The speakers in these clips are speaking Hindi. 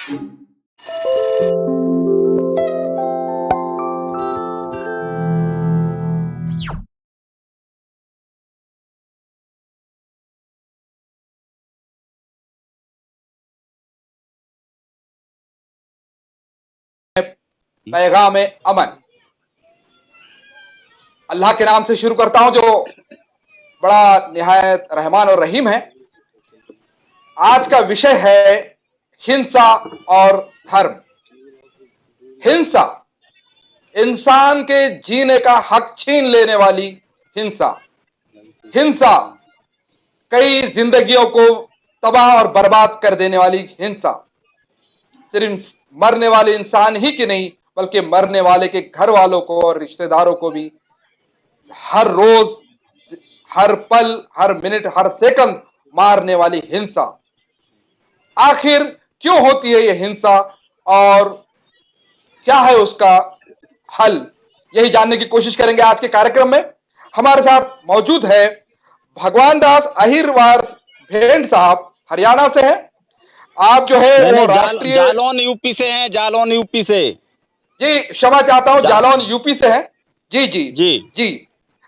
पैगाम अमन। अल्लाह के नाम से शुरू करता हूं जो बड़ा निहायत रहमान और रहीम है। आज का विषय है हिंसा और धर्म। हिंसा, इंसान के जीने का हक छीन लेने वाली हिंसा। हिंसा कई जिंदगियों को तबाह और बर्बाद कर देने वाली हिंसा। सिर्फ मरने वाले इंसान ही की नहीं, बल्कि मरने वाले के घर वालों को और रिश्तेदारों को भी हर रोज, हर पल, हर मिनट, हर सेकंड मारने वाली हिंसा। आखिर क्यों होती है यह हिंसा और क्या है उसका हल, यही जानने की कोशिश करेंगे आज के कार्यक्रम में। हमारे साथ मौजूद है भगवान दास अहिरवार भेंड साहब, हरियाणा से हैं। आप जो है वो राष्ट्रीय जालौन यूपी से हैं। जालौन यूपी से। जी, क्षमा चाहता हूं, जालौन यूपी से हैं। जी जी जी जी।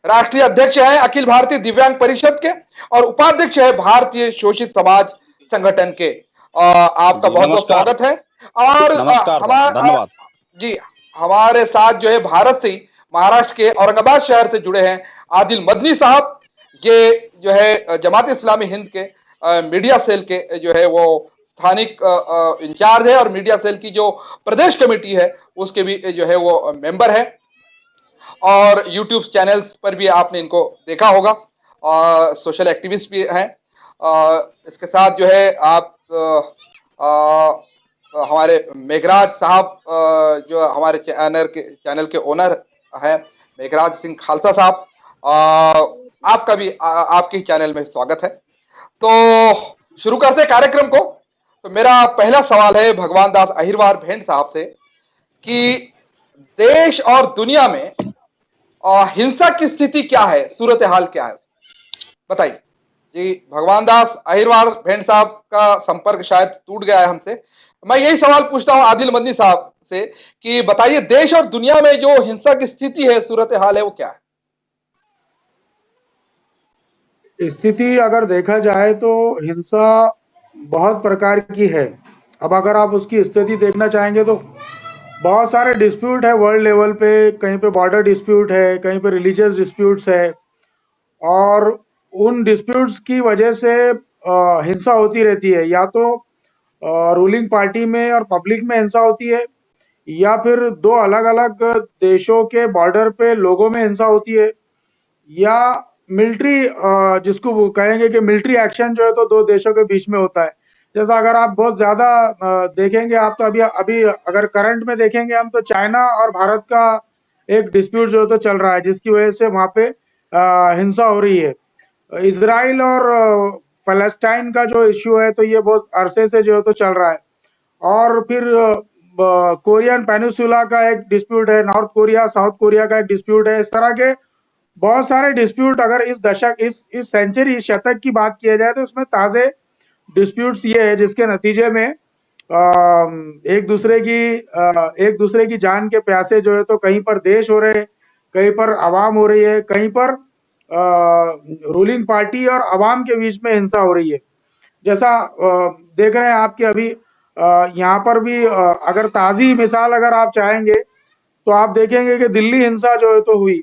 राष्ट्रीय अध्यक्ष है अखिल भारतीय दिव्यांग परिषद के और उपाध्यक्ष है भारतीय शोषित समाज संगठन के। आपका बहुत बहुत स्वागत है। और धन्यवाद जी। हमारे साथ जो है भारत से ही, महाराष्ट्र के औरंगाबाद शहर से जुड़े हैं आदिल मदनी साहब। ये जो है जमात इस्लामी हिंद के मीडिया सेल के जो है वो स्थानिक इंचार्ज है और मीडिया सेल की जो प्रदेश कमेटी है उसके भी जो है वो मेंबर है। और यूट्यूब चैनल्स पर भी आपने इनको देखा होगा और सोशल एक्टिविस्ट भी हैं। इसके साथ जो है आप हमारे मेघराज साहब जो हमारे चैनल के ओनर हैं, मेघराज सिंह खालसा साहब, आपका भी आपके चैनल में स्वागत है। तो शुरू करते हैं कार्यक्रम को। तो मेरा पहला सवाल है भगवान दास अहिरवार भेंड साहब से कि देश और दुनिया में हिंसा की स्थिति क्या है, सूरत हाल क्या है, बताइए। जी, भगवान दास अहिरवार भेंड साहब का संपर्क शायद टूट गया है हमसे। मैं यही सवाल पूछता हूं आदिल मदनी साहब से कि बताइए देश और दुनिया में जो हिंसा की स्थिति है, सूरत हाल है, वो क्या है? स्थिति अगर देखा जाए तो हिंसा बहुत प्रकार की है। अब अगर आप उसकी स्थिति देखना चाहेंगे तो बहुत सारे डिस्प्यूट है वर्ल्ड लेवल पे। कहीं पे बॉर्डर डिस्प्यूट है, कहीं पे रिलीजियस डिस्प्यूट्स है और उन डिस्प्यूट्स की वजह से हिंसा होती रहती है। या तो रूलिंग पार्टी में और पब्लिक में हिंसा होती है, या फिर दो अलग अलग देशों के बॉर्डर पे लोगों में हिंसा होती है, या मिलिट्री जिसको वो कहेंगे कि मिलिट्री एक्शन जो है तो दो देशों के बीच में होता है। जैसा अगर आप बहुत ज्यादा देखेंगे आप तो अभी अगर करंट में देखेंगे हम तो चाइना और भारत का एक डिस्प्यूट जो है तो चल रहा है, जिसकी वजह से वहां पे हिंसा हो रही है। इजराइल और फलस्तीन का जो इश्यू है तो ये बहुत अरसे से जो है तो चल रहा है। और फिर कोरियन पेनिनसुला का एक डिस्प्यूट है, नॉर्थ कोरिया साउथ कोरिया का एक डिस्प्यूट है। इस तरह के बहुत सारे डिस्प्यूट अगर इस दशक इस सेंचुरी, इस शतक की बात किया जाए तो उसमें ताजे डिस्प्यूट्स ये है जिसके नतीजे में एक दूसरे की जान के प्यासे जो है तो कहीं पर देश हो रहे, कहीं पर आवाम हो रही है, कहीं पर रूलिंग पार्टी और आवाम के बीच में हिंसा हो रही है। जैसा देख रहे हैं आपके अभी यहाँ पर भी अगर ताजी मिसाल अगर आप चाहेंगे तो आप देखेंगे कि दिल्ली हिंसा जो है तो हुई।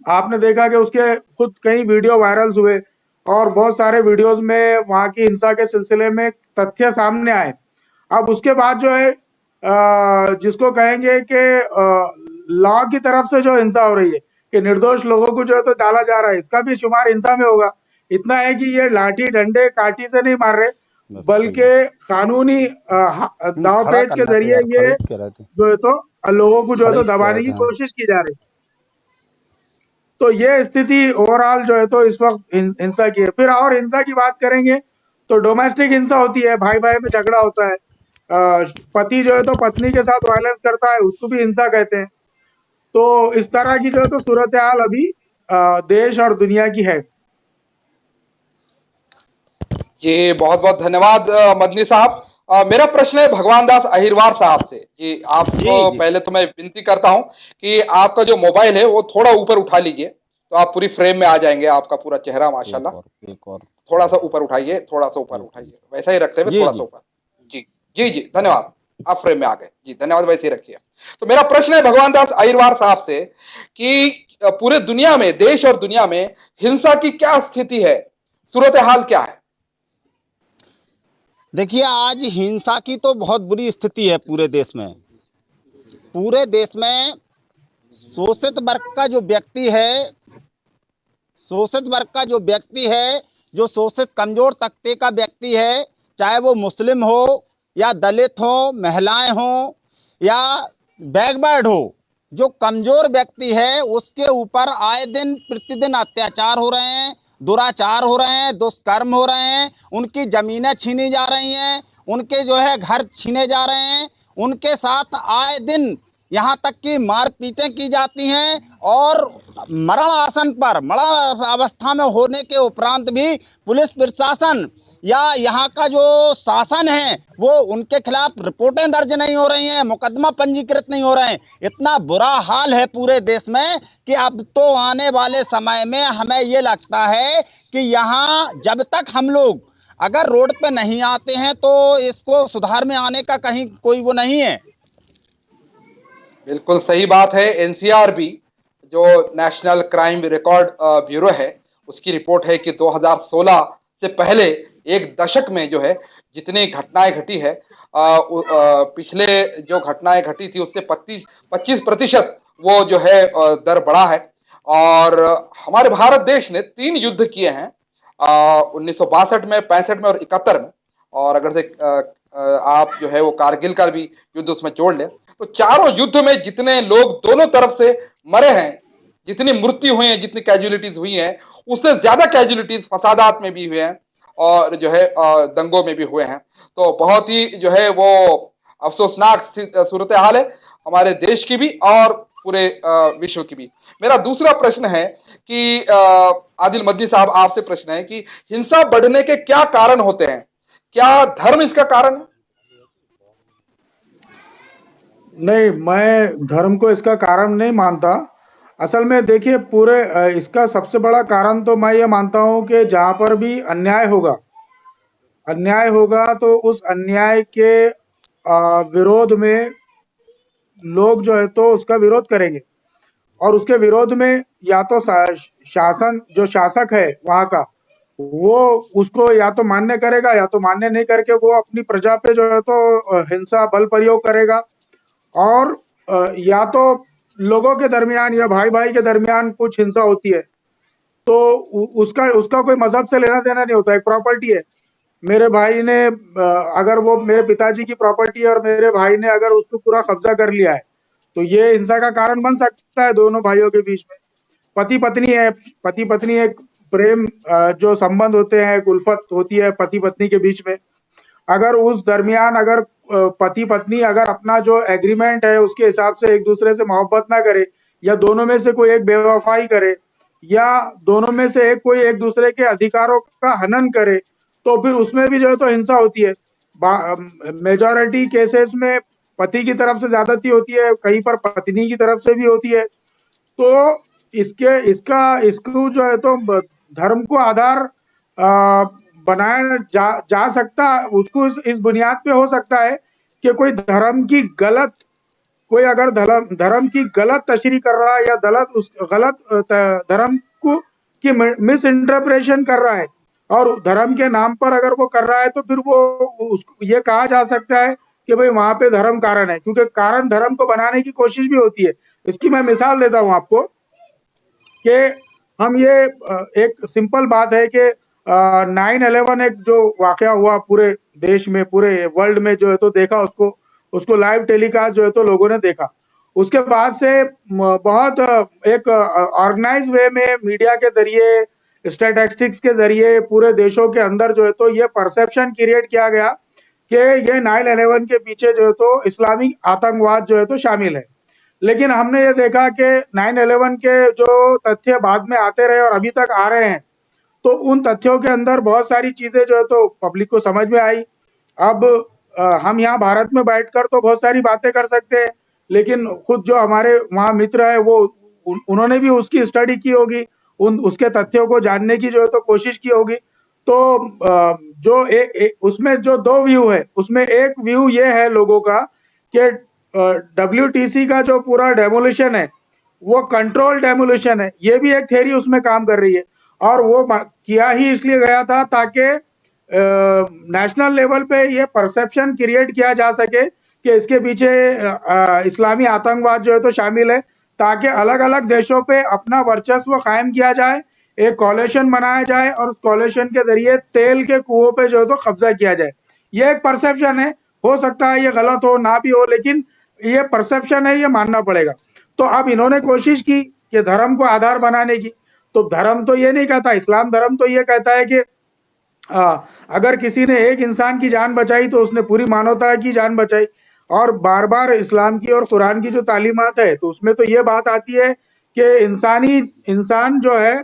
आपने देखा कि उसके खुद कई वीडियो वायरल्स हुए और बहुत सारे वीडियोस में वहां की हिंसा के सिलसिले में तथ्य सामने आए। अब उसके बाद जो है जिसको कहेंगे कि लॉ की तरफ से जो हिंसा हो रही है कि निर्दोष लोगों को जो है तो डाला जा रहा है, इसका भी शुमार हिंसा में होगा। इतना है कि ये लाठी डंडे काठी से नहीं मार रहे, बल्कि कानूनी दाव पेच के जरिए ये जो है तो लोगों को जो है तो दबाने की कोशिश की जा रही है। तो ये स्थिति ओवरऑल जो है तो इस वक्त हिंसा की है। फिर और हिंसा की बात करेंगे तो डोमेस्टिक हिंसा होती है, भाई भाई में झगड़ा होता है, पति जो है तो पत्नी के साथ वायलेंस करता है, उसको भी हिंसा कहते हैं। तो इस तरह की जो है तो सूरत हाल अभी देश और दुनिया की है। ये बहुत बहुत धन्यवाद मदनी साहब। मेरा प्रश्न है भगवान दास अहिरवार साहब से कि आपको जी जी पहले तो मैं विनती करता हूं कि आपका जो मोबाइल है वो थोड़ा ऊपर उठा लीजिए, तो आप पूरी फ्रेम में आ जाएंगे, आपका पूरा चेहरा माशाल्लाह। एक और थोड़ा सा ऊपर उठाइए, थोड़ा सा ऊपर जी उठाइए, वैसा ही रखते हुए जी थोड़ा सा जी ऊपर। जी जी जी, धन्यवाद। आप फ्रेम में आ गए जी, धन्यवाद, वैसे ही रखिए। तो मेरा प्रश्न है भगवान दास अहिरवार साहब से कि पूरे दुनिया में, देश और दुनिया में हिंसा की क्या स्थिति है, सूरत हाल क्या है? देखिए, आज हिंसा की तो बहुत बुरी स्थिति है पूरे देश में। पूरे देश में शोषित वर्ग का जो व्यक्ति है, शोषित वर्ग का जो व्यक्ति है, जो शोषित कमजोर तबके का व्यक्ति है, चाहे वो मुस्लिम हो या दलित हो, महिलाएं हो या बैकवर्ड हो, जो कमजोर व्यक्ति है उसके ऊपर आए दिन प्रतिदिन अत्याचार हो रहे हैं, दुराचार हो रहे हैं, दुष्कर्म हो रहे हैं, उनकी जमीनें छीनी जा रही हैं, उनके जो है घर छीने जा रहे हैं, उनके साथ आए दिन यहाँ तक कि मारपीटें की जाती हैं और मरण आसन पर, मरण अवस्था में होने के उपरांत भी पुलिस प्रशासन या यहाँ का जो शासन है वो उनके खिलाफ रिपोर्टें दर्ज नहीं हो रही हैं, मुकदमा पंजीकृत नहीं हो रहे हैं। इतना बुरा हाल है पूरे देश में कि अब तो आने वाले समय में हमें ये लगता है कि यहाँ जब तक हम लोग अगर रोड पे नहीं आते हैं तो इसको सुधार में आने का कहीं कोई वो नहीं है। बिल्कुल सही बात है। एनसीआरबी जो नेशनल क्राइम रिकॉर्ड ब्यूरो है, उसकी रिपोर्ट है कि 2016 से पहले एक दशक में जो है जितनी घटनाएं घटी है, पिछले जो घटनाएं घटी थी उससे 25% वो जो है दर बढ़ा है। और हमारे भारत देश ने 3 युद्ध किए हैं, 1962 में, 65 में और 71 में। और अगर से आप जो है वो कारगिल का भी युद्ध उसमें जोड़ ले, तो चारों युद्ध में जितने लोग दोनों तरफ से मरे हैं, जितनी मृत्यु हुई है, जितनी कैजुअलिटीज हुई हैं, उससे ज्यादा कैजुअलिटीज फसादात में भी हुए हैं और जो है दंगों में भी हुए हैं। तो बहुत ही जो है वो अफसोसनाक सूरत हाल है हमारे देश की भी और पूरे विश्व की भी। मेरा दूसरा प्रश्न है कि आदिल मदनी साहब, आपसे प्रश्न है कि हिंसा बढ़ने के क्या कारण होते हैं? क्या धर्म इसका कारण है? नहीं, मैं धर्म को इसका कारण नहीं मानता। असल में देखिए, पूरे इसका सबसे बड़ा कारण तो मैं ये मानता हूँ कि जहाँ पर भी अन्याय होगा तो उस अन्याय के विरोध में लोग जो है तो उसका विरोध करेंगे, और उसके विरोध में या तो शासन, जो शासक है वहाँ का, वो उसको या तो मान्य करेगा या तो मान्य नहीं करके वो अपनी प्रजा पे जो है तो हिंसा, बल प्रयोग करेगा। और या तो लोगों के दरमियान या भाई भाई के दरमियान कुछ हिंसा होती है तो उसका उसका कोई मजहब से लेना देना नहीं होता, एक प्रॉपर्टी है। मेरे भाई ने अगर वो मेरे पिताजी की प्रॉपर्टी है और मेरे भाई ने अगर उसको पूरा कब्जा कर लिया है तो ये हिंसा का कारण बन सकता है दोनों भाइयों के बीच में। पति पत्नी है, पति पत्नी एक प्रेम जो संबंध होते हैं, एक उल्फत होती है पति पत्नी के बीच में। अगर उस दरमियान अगर पति पत्नी अगर अपना जो एग्रीमेंट है उसके हिसाब से एक दूसरे से मोहब्बत ना करे, या दोनों में से कोई एक बेवफाई करे, या दोनों में से एक कोई एक दूसरे के अधिकारों का हनन करे, तो फिर उसमें भी जो है तो हिंसा होती है। मेजॉरिटी केसेस में पति की तरफ से ज्यादती होती है, कहीं पर पत्नी की तरफ से भी होती है। तो इसको जो है तो धर्म को आधार बनाया जा सकता, उसको इस बुनियाद पे हो सकता है कि कोई अगर धर्म की गलत तशरीह कर रहा है या गलत धर्म को की मिस इंटरप्रेशन कर रहा है और धर्म के नाम पर अगर वो कर रहा है तो फिर वो ये कहा जा सकता है कि भाई वहां पे धर्म कारण है, क्योंकि कारण धर्म को बनाने की कोशिश भी होती है। इसकी मैं मिसाल देता हूं आपको कि हम ये एक सिंपल बात है कि 9/11 एक जो वाकया हुआ पूरे देश में, पूरे वर्ल्ड में जो है तो देखा, उसको लाइव टेलीकास्ट जो है तो लोगों ने देखा। उसके बाद से बहुत एक ऑर्गेनाइज वे में मीडिया के जरिए, स्टैटिस्टिक्स के जरिए पूरे देशों के अंदर जो है तो ये परसेप्शन क्रिएट किया गया कि ये 9/11 के पीछे जो है तो इस्लामिक आतंकवाद जो है तो शामिल है। लेकिन हमने ये देखा कि 9/11 के जो तथ्य बाद में आते रहे और अभी तक आ रहे हैं, तो उन तथ्यों के अंदर बहुत सारी चीजें जो है तो पब्लिक को समझ में आई। अब हम यहाँ भारत में बैठकर तो बहुत सारी बातें कर सकते हैं, लेकिन खुद जो हमारे वहाँ मित्र है वो उन्होंने भी उसकी स्टडी की होगी, उसके तथ्यों को जानने की जो है तो कोशिश की होगी। तो जो उसमें जो दो व्यू है, उसमें एक व्यू ये है लोगों का कि WTC का जो पूरा डेमोलिशन है वो कंट्रोल डेमोलिशन है, ये भी एक थ्योरी उसमें काम कर रही है। और वो किया ही इसलिए गया था ताकि नेशनल लेवल पे ये परसेप्शन क्रिएट किया जा सके कि इसके पीछे इस्लामी आतंकवाद जो है तो शामिल है, ताकि अलग अलग देशों पे अपना वर्चस्व कायम किया जाए, एक कॉलेशन बनाया जाए और उस कॉलेशन के जरिए तेल के कुओं पे जो है तो कब्जा किया जाए। ये एक परसेप्शन है, हो सकता है ये गलत हो ना भी हो, लेकिन ये परसेप्शन है, ये मानना पड़ेगा। तो अब इन्होंने कोशिश की कि धर्म को आधार बनाने की, तो धर्म तो ये नहीं कहता, इस्लाम धर्म तो ये कहता है कि अगर किसी ने एक इंसान की जान बचाई तो उसने पूरी मानवता की जान बचाई। और बार बार इस्लाम की और कुरान की जो तालीमात है तो उसमें तो ये बात आती है कि इंसान जो है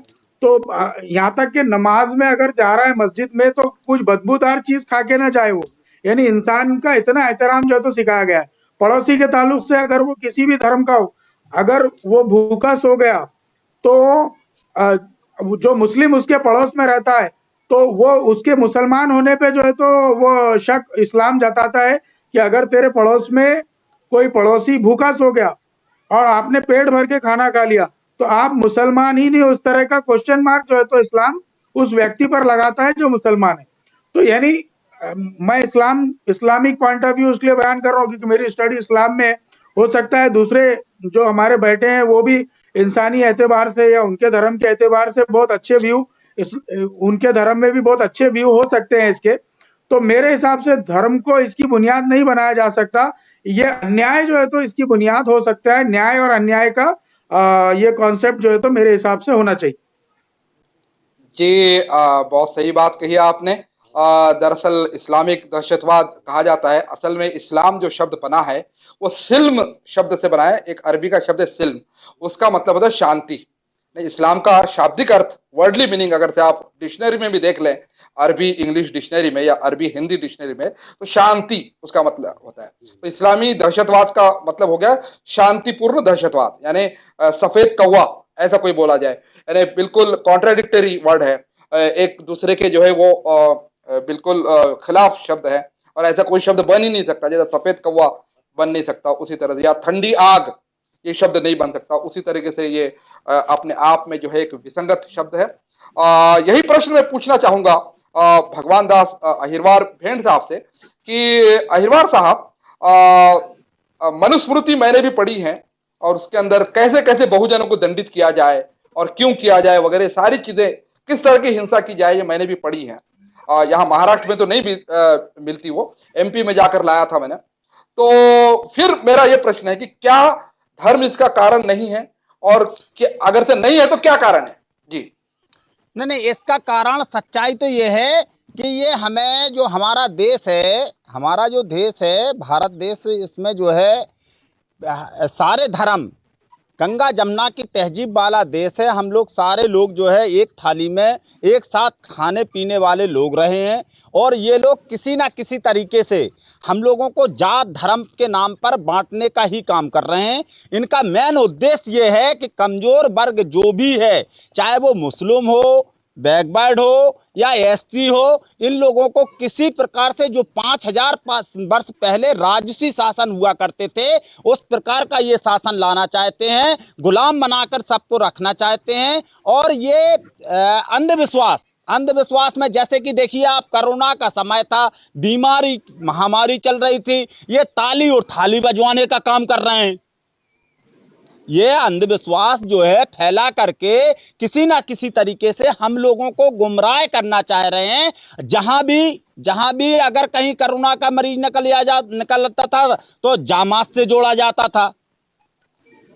तो यहाँ तक कि नमाज में अगर जा रहा है मस्जिद में तो कुछ बदबूदार चीज खा के ना जाए वो, यानी इंसान का इतना एहतराम जो है तो सिखाया गया है। पड़ोसी के ताल्लुक से अगर वो किसी भी धर्म का हो, अगर वो भूखा सो गया तो जो मुस्लिम उसके पड़ोस में रहता है तो वो उसके मुसलमान होने पे जो है तो वो शक इस्लाम जताता है कि अगर तेरे पड़ोस में कोई पड़ोसी भूखा सो गया और आपने पेट भर के खाना खा लिया तो आप मुसलमान ही नहीं, उस तरह का क्वेश्चन मार्क जो है तो इस्लाम उस व्यक्ति पर लगाता है जो मुसलमान है। तो यानी मैं इस्लामिक पॉइंट ऑफ व्यू इसलिए बयान कर रहा हूँ क्योंकि मेरी स्टडी इस्लाम में, हो सकता है दूसरे जो हमारे बैठे हैं वो भी इंसानी एतबार से या उनके धर्म के एतबार से बहुत अच्छे व्यू, उनके धर्म में भी बहुत अच्छे व्यू हो सकते हैं इसके। तो मेरे हिसाब से धर्म को इसकी बुनियाद नहीं बनाया जा सकता, ये अन्याय जो है तो इसकी बुनियाद हो सकता है। न्याय और अन्याय का ये कॉन्सेप्ट जो है तो मेरे हिसाब से होना चाहिए। जी, बहुत सही बात कही आपने। दरअसल इस्लामिक दहशतवाद कहा जाता है, असल में इस्लाम जो शब्द बना है वो सिल्म शब्द से बना है। एक अरबी का शब्द है सिल्म, उसका मतलब होता है शांति। इस्लाम का शाब्दिक अर्थ, वर्डली मीनिंग अगर से आप डिक्शनरी में भी देख लें, अरबी इंग्लिश डिक्शनरी में या अरबी हिंदी डिक्शनरी में, तो शांति उसका मतलब होता है। तो इस्लामी दहशतवाद का मतलब हो गया शांतिपूर्ण दहशतवाद, यानी सफेद कौवा ऐसा कोई बोला जाए, यानी बिल्कुल कॉन्ट्राडिक्टरी वर्ड है, एक दूसरे के जो है वो बिल्कुल खिलाफ शब्द है, और ऐसा कोई शब्द बन ही नहीं सकता। जैसा सफेद कौवा बन नहीं सकता उसी तरह से, या ठंडी आग ये शब्द नहीं बन सकता, उसी तरीके से ये अपने आप में जो है एक विसंगत शब्द है। यही प्रश्न मैं पूछना चाहूंगा भगवान दास अहिरवार भेंट साहब से कि अहिरवार साहब, मनुस्मृति मैंने भी पढ़ी है और उसके अंदर कैसे कैसे बहुजनों को दंडित किया जाए और क्यों किया जाए वगैरह सारी चीजें, किस तरह की हिंसा की जाए, ये मैंने भी पढ़ी है। यहाँ महाराष्ट्र में तो नहीं भी मिलती, वो MP में जाकर लाया था मैंने। तो फिर मेरा ये प्रश्न है कि क्या धर्म इसका कारण नहीं है, और अगर से नहीं है तो क्या कारण है? जी नहीं, इसका कारण सच्चाई तो ये है कि ये हमें जो हमारा देश है, हमारा जो देश है भारत देश, इसमें जो है सारे धर्म गंगा जमुना की तहजीब वाला देश है। हम लोग सारे लोग जो है एक थाली में एक साथ खाने पीने वाले लोग रहे हैं, और ये लोग किसी ना किसी तरीके से हम लोगों को जात धर्म के नाम पर बांटने का ही काम कर रहे हैं। इनका मेन उद्देश्य ये है कि कमज़ोर वर्ग जो भी है, चाहे वो मुस्लिम हो, बैकवर्ड हो या SC हो, इन लोगों को किसी प्रकार से जो 5000 वर्ष पहले राजसी शासन हुआ करते थे उस प्रकार का ये शासन लाना चाहते हैं, गुलाम बनाकर सबको रखना चाहते हैं। और ये अंधविश्वास में, जैसे कि देखिए आप, कोरोना का समय था, बीमारी महामारी चल रही थी, ये ताली और थाली बजवाने का काम कर रहे हैं। ये अंधविश्वास जो है फैला करके किसी ना किसी तरीके से हम लोगों को गुमराह करना चाह रहे हैं। जहां भी अगर कहीं कोरोना का मरीज निकलता था तो जामात से जोड़ा जाता था।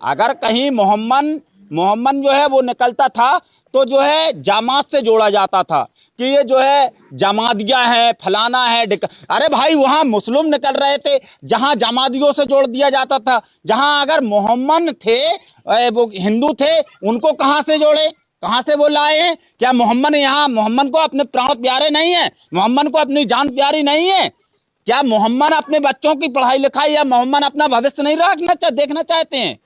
अगर कहीं मोहम्मद जो है वो निकलता था तो जो है जामात से जोड़ा जाता था कि ये जो है जमादिया है, फलाना है। अरे भाई, वहाँ मुस्लिम निकल रहे थे जहाँ जमादियों से जोड़ दिया जाता था। जहाँ अगर मोहम्मद थे, वो हिंदू थे, उनको कहाँ से जोड़े, कहाँ से वो लाए हैं? क्या मोहम्मद को अपने प्राण प्यारे नहीं है? मोहम्मद को अपनी जान प्यारी नहीं है? क्या मोहम्मद अपने बच्चों की पढ़ाई लिखाई या मोहम्मद अपना भविष्य नहीं देखना चाहते हैं?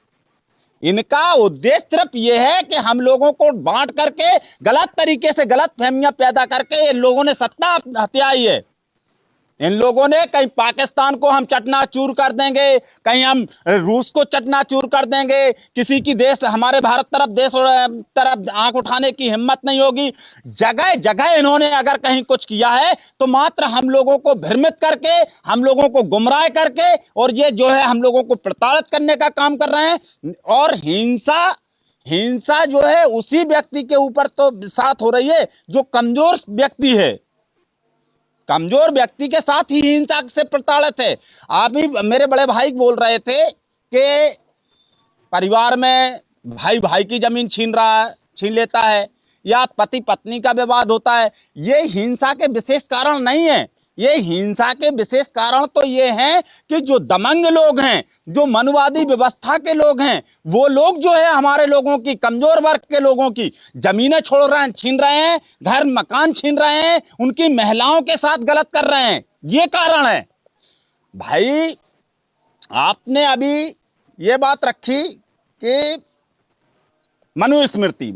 इनका उद्देश्य सिर्फ ये है कि हम लोगों को बांट करके गलत तरीके से गलत फहमियां पैदा करके इन लोगों ने सत्ता हथियाई है। इन लोगों ने कहीं पाकिस्तान को हम चकनाचूर कर देंगे, कहीं हम रूस को चकनाचूर कर देंगे, किसी की देश हमारे भारत तरफ आंख उठाने की हिम्मत नहीं होगी। जगह जगह इन्होंने अगर कहीं कुछ किया है तो मात्र हम लोगों को भ्रमित करके, हम लोगों को गुमराह करके, और ये जो है हम लोगों को प्रताड़ित करने का काम कर रहे हैं। और हिंसा जो है उसी व्यक्ति के ऊपर तो साथ हो रही है जो कमजोर व्यक्ति है। कमजोर व्यक्ति के साथ ही हिंसा से प्रताड़ित है। आप ही मेरे बड़े भाई बोल रहे थे कि परिवार में भाई भाई की जमीन छीन लेता है या पति पत्नी का विवाद होता है। ये हिंसा के विशेष कारण नहीं है। ये हिंसा के विशेष कारण तो ये हैं कि जो दमंग लोग हैं, जो मनुवादी व्यवस्था के लोग हैं, वो लोग जो है हमारे लोगों की, कमजोर वर्ग के लोगों की जमीनें छीन रहे हैं, घर मकान छीन रहे हैं, उनकी महिलाओं के साथ गलत कर रहे हैं। ये कारण है। भाई आपने अभी ये बात रखी कि मनुस्मृति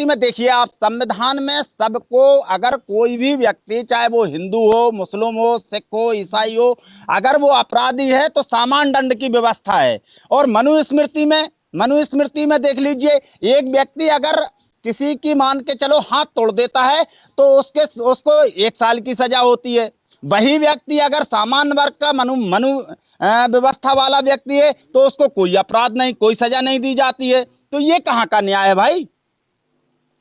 में देखिए आप, संविधान में सबको, अगर कोई भी व्यक्ति चाहे वो हिंदू हो, मुस्लिम हो, सिख हो, ईसाई हो, अगर वो अपराधी है तो समान दंड की व्यवस्था है। और मनुस्मृति में देख लीजिए, एक व्यक्ति अगर किसी की मान के चलो हाथ तोड़ देता है तो उसको 1 साल की सजा होती है। वही व्यक्ति अगर सामान्य वर्ग का मनु व्यवस्था वाला व्यक्ति है तो उसको कोई अपराध नहीं, कोई सजा नहीं दी जाती है। तो ये कहाँ का न्याय है भाई?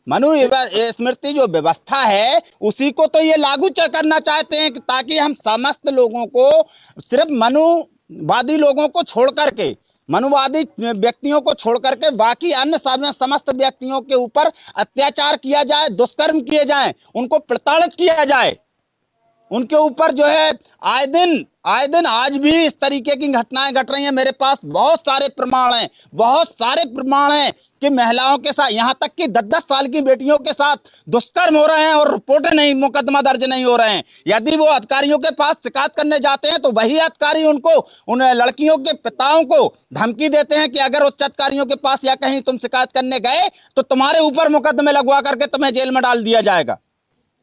मनुस्मृति जो व्यवस्था है उसी को तो ये लागू करना चाहते हैं ताकि हम समस्त लोगों को, सिर्फ मनुवादी लोगों को छोड़ करके, मनुवादी व्यक्तियों को छोड़ करके बाकी अन्य समस्त व्यक्तियों के ऊपर अत्याचार किया जाए, दुष्कर्म किए जाएं, उनको प्रताड़ित किया जाए। उनके ऊपर जो है आए दिन आज भी इस तरीके की घटनाएं घट रही हैं। मेरे पास बहुत सारे प्रमाण हैं कि महिलाओं के साथ, यहां तक कि 10-10 साल की बेटियों के साथ दुष्कर्म हो रहे हैं और रिपोर्टें नहीं, मुकदमा दर्ज नहीं हो रहे हैं। यदि वो अधिकारियों के पास शिकायत करने जाते हैं तो वही अधिकारी उन लड़कियों के पिताओं को धमकी देते हैं कि अगर उच्च अधिकारियों के पास या कहीं तुम शिकायत करने गए तो तुम्हारे ऊपर मुकदमे लगवा करके तुम्हें जेल में डाल दिया जाएगा।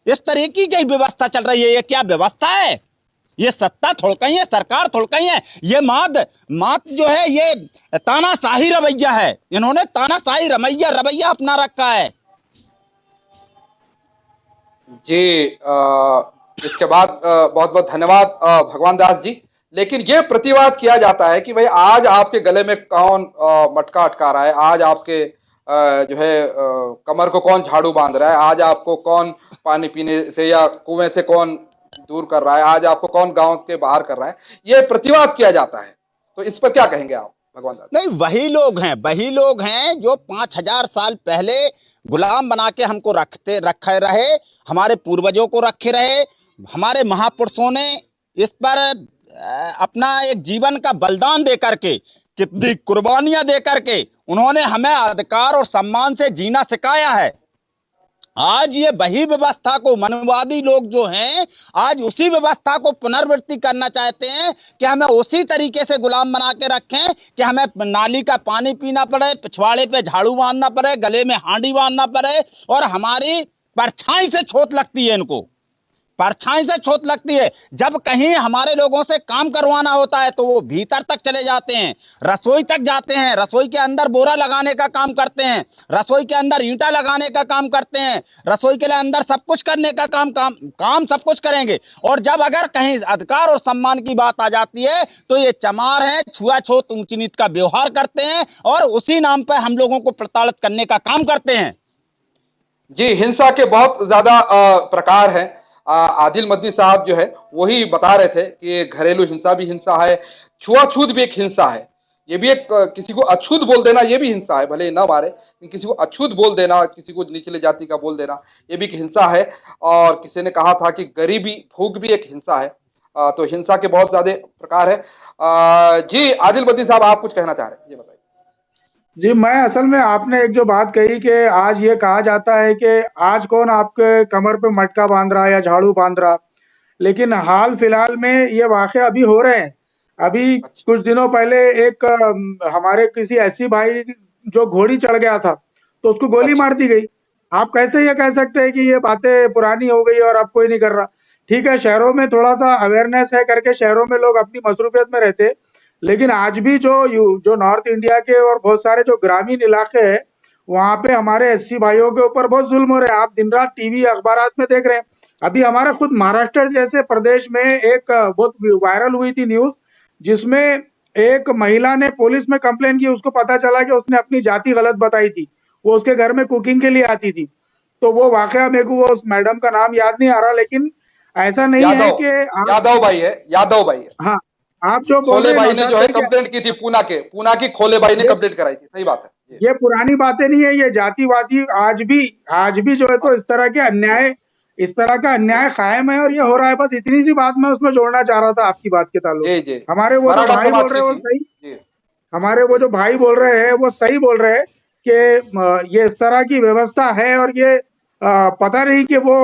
इस तरीके की व्यवस्था चल रही है। ये क्या व्यवस्था है? ये सत्ता थोड़कई है, सरकार थोड़कई है। ये मात जो है ये तानाशाही रवैया है। इन्होंने तानाशाही रवैया अपना रखा है। जी इसके बाद बहुत बहुत धन्यवाद भगवान दास जी। लेकिन ये प्रतिवाद किया जाता है कि भाई आज आपके गले में कौन मटका अटका रहा है, आज आपके जो है कमर को कौन झाड़ू बांध रहा है, आज आपको कौन पानी पीने से या कुएं से कौन दूर कर रहा है, आज आपको कौन गांव के बाहर कर रहा है, ये प्रतिवाद किया जाता है। तो इस पर क्या कहेंगे आप भगवान दास? नहीं, वही लोग हैं जो 5000 साल पहले गुलाम बना के हमको रखे रहे, हमारे पूर्वजों को रखे रहे। हमारे महापुरुषों ने इस पर अपना एक जीवन का बलिदान दे करके, कितनी कुर्बानियां दे करके उन्होंने हमें अधिकार और सम्मान से जीना सिखाया है। आज ये वही व्यवस्था को मनुवादी लोग जो हैं आज उसी व्यवस्था को पुनर्वृत्ति करना चाहते हैं कि हमें उसी तरीके से गुलाम बना के रखें कि हमें नाली का पानी पीना पड़े, पिछवाड़े पे झाड़ू बांधना पड़े, गले में हांडी बांधना पड़े, और हमारी परछाई से छोट लगती है, इनको परछाई से छोट लगती है। जब कहीं हमारे लोगों से काम करवाना होता है तो वो भीतर तक चले जाते हैं, रसोई तक जाते हैं, रसोई के अंदर बोरा लगाने का काम करते हैं, रसोई के अंदर ईंटा लगाने का काम करते हैं, रसोई के अंदर सब कुछ करने का काम सब कुछ करेंगे। और जब अगर कहीं अधिकार और सम्मान की बात आ जाती है तो ये चमार हैं, छुआछूत ऊंची नीच का व्यवहार करते हैं और उसी नाम पर हम लोगों को प्रताड़ित करने का काम करते हैं। जी, हिंसा के बहुत ज्यादा प्रकार हैं। आदिल मदनी साहब जो है वही बता रहे थे कि घरेलू हिंसा भी हिंसा है, छुआछूत भी एक हिंसा है। ये भी एक किसी को अछूत बोल देना ये भी हिंसा है, भले ना मारे किसी को अछूत बोल देना, किसी को निचले जाति का बोल देना ये भी एक हिंसा है। और किसी ने कहा था कि गरीबी भूख भी एक हिंसा है। तो हिंसा के बहुत ज्यादा प्रकार है। जी आदिल मदनी साहब आप कुछ कहना चाह रहे हैं, ये बताइए। जी, मैं असल में आपने एक जो बात कही कि आज ये कहा जाता है कि आज कौन आपके कमर पे मटका बांध रहा है या झाड़ू बांध रहा, लेकिन हाल फिलहाल में ये वाक़या अभी हो रहे हैं। अभी अच्छा। कुछ दिनों पहले एक हमारे किसी ऐसी भाई जो घोड़ी चढ़ गया था, तो उसको गोली अच्छा। मार दी गई। आप कैसे ये कह सकते हैं कि ये बातें पुरानी हो गई और अब कोई नहीं कर रहा? ठीक है, शहरों में थोड़ा-सा अवेयरनेस है करके शहरों में लोग अपनी मसरूफियत में रहते हैं, लेकिन आज भी जो नॉर्थ इंडिया के और बहुत सारे जो ग्रामीण इलाके हैं, वहाँ पे हमारे एससी भाइयों के ऊपर बहुत जुल्म हो रहे हैं। आप दिन रात टीवी अखबारात में देख रहे हैं। अभी हमारा खुद महाराष्ट्र जैसे प्रदेश में एक बहुत वायरल हुई थी न्यूज, जिसमें एक महिला ने पुलिस में कंप्लेन की। उसको पता चला कि उसने अपनी जाति गलत बताई थी। वो उसके घर में कुकिंग के लिए आती थी। तो वो वाकया मेरे को वो उस मैडम का नाम याद नहीं आ रहा, लेकिन ऐसा नहीं है यादव। कि आप, यादव भाई है, यादव भाई है। हाँ, आप जो बोल खोले रहे हैं भाई ने नौशाद जो है भाई कि कंप्लेंट की थी, पूना की खोले भाई ने ये कंप्लेंट कराई थी। सही बात है जी। ये पुरानी बातें नहीं है, ये जातिवादी आज भी जो है हाँ, तो इस तरह का अन्याय कायम है और ये हो रहा है। बस इतनी सी बात मैं उसमें जोड़ना चाह रहा था आपकी बात के ताल्लुक। जी जी। हमारे वो जो मराठा भाई समाज बोल रहे की हैं वो थी सही, जी। हमारे वो जी। जो भाई बोल रहे हैं वो सही बोल रहे हैं कि ये इस तरह की व्यवस्था है। और ये पता नहीं कि वो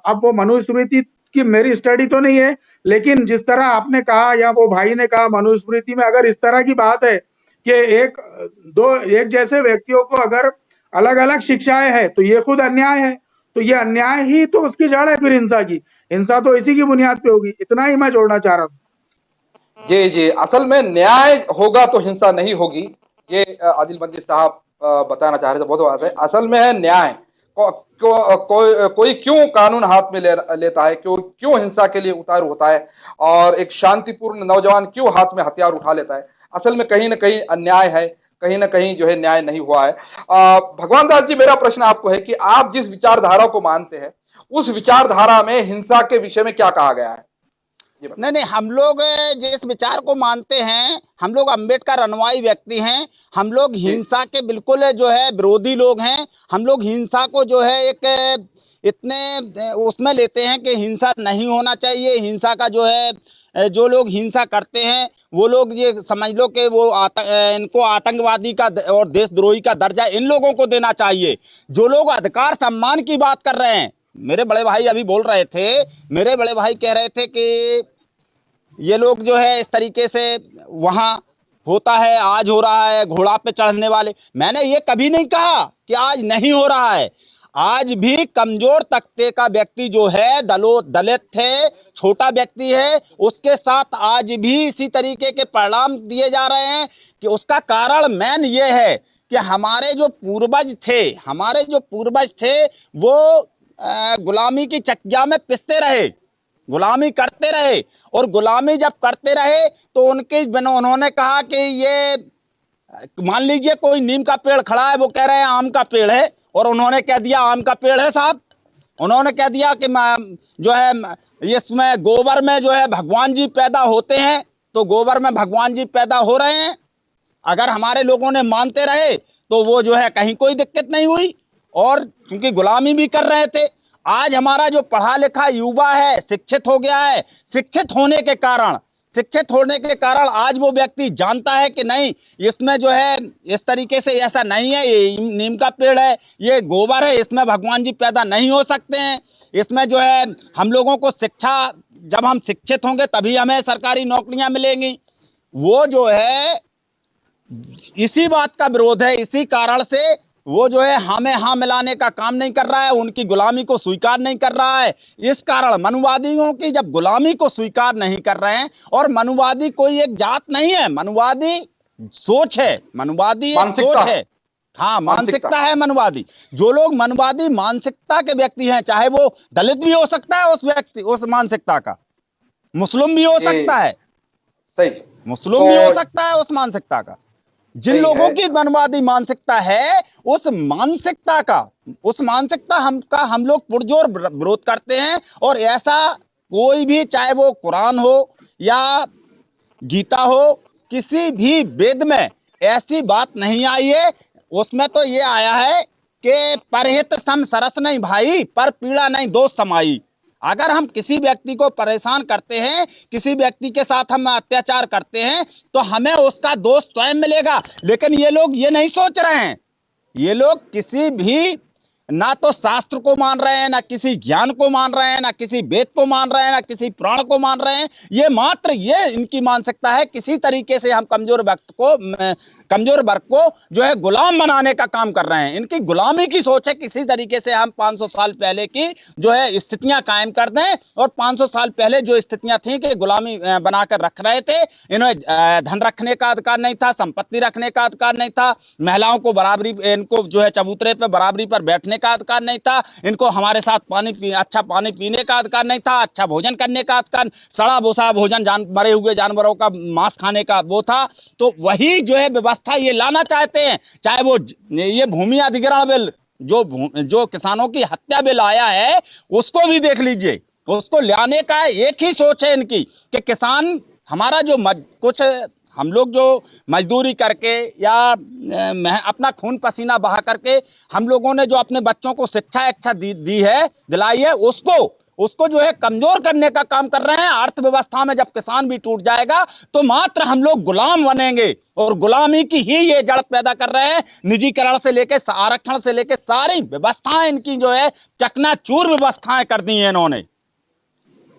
अब वो मनुस्मृति की मेरी स्टडी तो नहीं है, लेकिन जिस तरह आपने कहा या वो भाई ने कहा, मनुस्मृति में अगर इस तरह की बात है कि एक जैसे व्यक्तियों को अगर अलग अलग शिक्षाएं हैं, तो ये खुद अन्याय है। तो ये अन्याय ही तो उसकी जड़ है फिर हिंसा की। हिंसा तो इसी की बुनियाद पे होगी। इतना ही मैं जोड़ना चाह रहा था। जी जी, असल में न्याय होगा तो हिंसा नहीं होगी। ये आदिल बंदी साहब बताना चाह रहे थे, बहुत बात है। असल में है न्याय। कोई क्यों कानून हाथ में लेता है, क्यों हिंसा के लिए उतारू होता है, और एक शांतिपूर्ण नौजवान क्यों हाथ में हथियार उठा लेता है? असल में कहीं ना कहीं अन्याय है, कहीं ना कहीं जो है न्याय नहीं हुआ है। भगवान दास जी, मेरा प्रश्न आपको है कि आप जिस विचारधारा को मानते हैं, उस विचारधारा में हिंसा के विषय में क्या कहा गया है? जी बताइए। नहीं नहीं, हम लोग जिस विचार को मानते हैं, हम लोग अंबेडकर अनुयायी व्यक्ति हैं। हम लोग जी हिंसा के बिल्कुल जो है विरोधी लोग हैं। हम लोग हिंसा को जो है एक इतने उसमें लेते हैं कि हिंसा नहीं होना चाहिए। हिंसा का जो है जो लोग हिंसा करते हैं वो लोग ये समझ लो कि वो इनको आतंकवादी का और देशद्रोही का दर्जा इन लोगों को देना चाहिए। जो लोग अधिकार सम्मान की बात कर रहे हैं, मेरे बड़े भाई अभी बोल रहे थे, मेरे बड़े भाई कह रहे थे कि ये लोग जो है इस तरीके से वहाँ होता है, आज हो रहा है घोड़ा पे चढ़ने वाले। मैंने ये कभी नहीं कहा कि आज नहीं हो रहा है। आज भी कमजोर तबके का व्यक्ति जो है, दलित है, छोटा व्यक्ति है, उसके साथ आज भी इसी तरीके के परिणाम दिए जा रहे हैं। कि उसका कारण मेन ये है कि हमारे जो पूर्वज थे वो गुलामी की चकिया में पिसते रहे, गुलामी करते रहे। और गुलामी जब करते रहे तो उन्होंने कहा कि ये, मान लीजिए कोई नीम का पेड़ खड़ा है, वो कह रहे हैं आम का पेड़ है, और उन्होंने कह दिया आम का पेड़ है साहब। उन्होंने कह दिया कि जो है इसमें गोबर में जो है भगवान जी पैदा होते हैं, तो गोबर में भगवान जी पैदा हो रहे हैं। अगर हमारे लोगों ने मानते रहे तो वो जो है कहीं कोई दिक्कत नहीं हुई, और चूंकि गुलामी भी कर रहे थे। आज हमारा जो पढ़ा लिखा युवा है, शिक्षित हो गया है। शिक्षित होने के कारण आज वो व्यक्ति जानता है कि नहीं, इसमें जो है इस तरीके से ऐसा नहीं है, ये नीम का पेड़ है, ये गोबर है, इसमें भगवान जी पैदा नहीं हो सकते हैं। इसमें जो है हम लोगों को शिक्षा, जब हम शिक्षित होंगे तभी हमें सरकारी नौकरियां मिलेंगी। वो जो है इसी बात का विरोध है। इसी कारण से वो जो है हमें हाँ मिलाने का काम नहीं कर रहा है, उनकी गुलामी को स्वीकार नहीं कर रहा है। इस कारण मनुवादियों की जब गुलामी को स्वीकार नहीं कर रहे हैं, और मनुवादी कोई एक जात नहीं है, मनुवादी सोच है, मनुवादी एक मानसिकता सोच है। हाँ, मानसिकता है मनुवादी। जो लोग मनुवादी मानसिकता के व्यक्ति हैं, चाहे वो दलित भी हो सकता है उस व्यक्ति, उस मानसिकता का, मुस्लिम भी हो जी, सकता है, सही। मुस्लिम तो भी हो सकता है उस मानसिकता का। जिन सही लोगों है। की मनवादी मानसिकता है, उस मानसिकता हम लोग पुरजोर विरोध करते हैं। और ऐसा कोई भी, चाहे वो कुरान हो या गीता हो, किसी भी वेद में ऐसी बात नहीं आई है। उसमें तो ये आया है कि परहित सम सरस नहीं भाई, पर पीड़ा नहीं दोष समाई। अगर हम किसी व्यक्ति को परेशान करते हैं, किसी व्यक्ति के साथ हम अत्याचार करते हैं, तो हमें उसका दोष स्वयं मिलेगा। लेकिन ये लोग ये नहीं सोच रहे हैं। ये लोग किसी भी ना तो शास्त्र को मान रहे हैं, ना किसी ज्ञान को मान रहे हैं, ना किसी वेद को मान रहे हैं, ना किसी पुराण को मान रहे हैं। ये मात्र ये इनकी मानसिकता है, किसी तरीके से हम कमजोर वर्ग को जो है गुलाम बनाने का काम कर रहे हैं। इनकी गुलामी की सोच है, किसी तरीके से हम 500 साल पहले की जो है स्थितियां कायम कर दें। और 500 साल पहले जो स्थितियां थी कि गुलामी बनाकर रख रहे थे, इन्हें धन रखने का अधिकार नहीं था, संपत्ति रखने का अधिकार नहीं था, महिलाओं को बराबरी, इनको जो है चबूतरे पर बराबरी पर बैठने का अधिकार नहीं था, इनको हमारे साथ अच्छा पानी पीने का अधिकार नहीं था, अच्छा भोजन करने का अधिकार, सड़ा भूसा भोजन, मरे हुए जानवरों का मांस खाने का वो था। तो वही जो है व्यवस्था ये लाना चाहते हैं। चाहे वो ये भूमि अधिग्रहण बिल जो किसानों की हत्या बिल आया है, उसको भी देख लीजिए। उसको लाने का एक ही सोच है इनकी कि किसान हमारा जो कुछ हम लोग जो मजदूरी करके या अपना खून पसीना बहा करके हम लोगों ने जो अपने बच्चों को शिक्षा दी है, दिलाई है, उसको जो है कमजोर करने का काम कर रहे हैं। अर्थव्यवस्था में जब किसान भी टूट जाएगा तो मात्र हम लोग गुलाम बनेंगे, और गुलामी की ही ये जड़ पैदा कर रहे हैं। निजीकरण से लेके आरक्षण से लेके सारी व्यवस्थाएं इनकी जो है चकनाचूर व्यवस्थाएं कर दी हैं इन्होंने।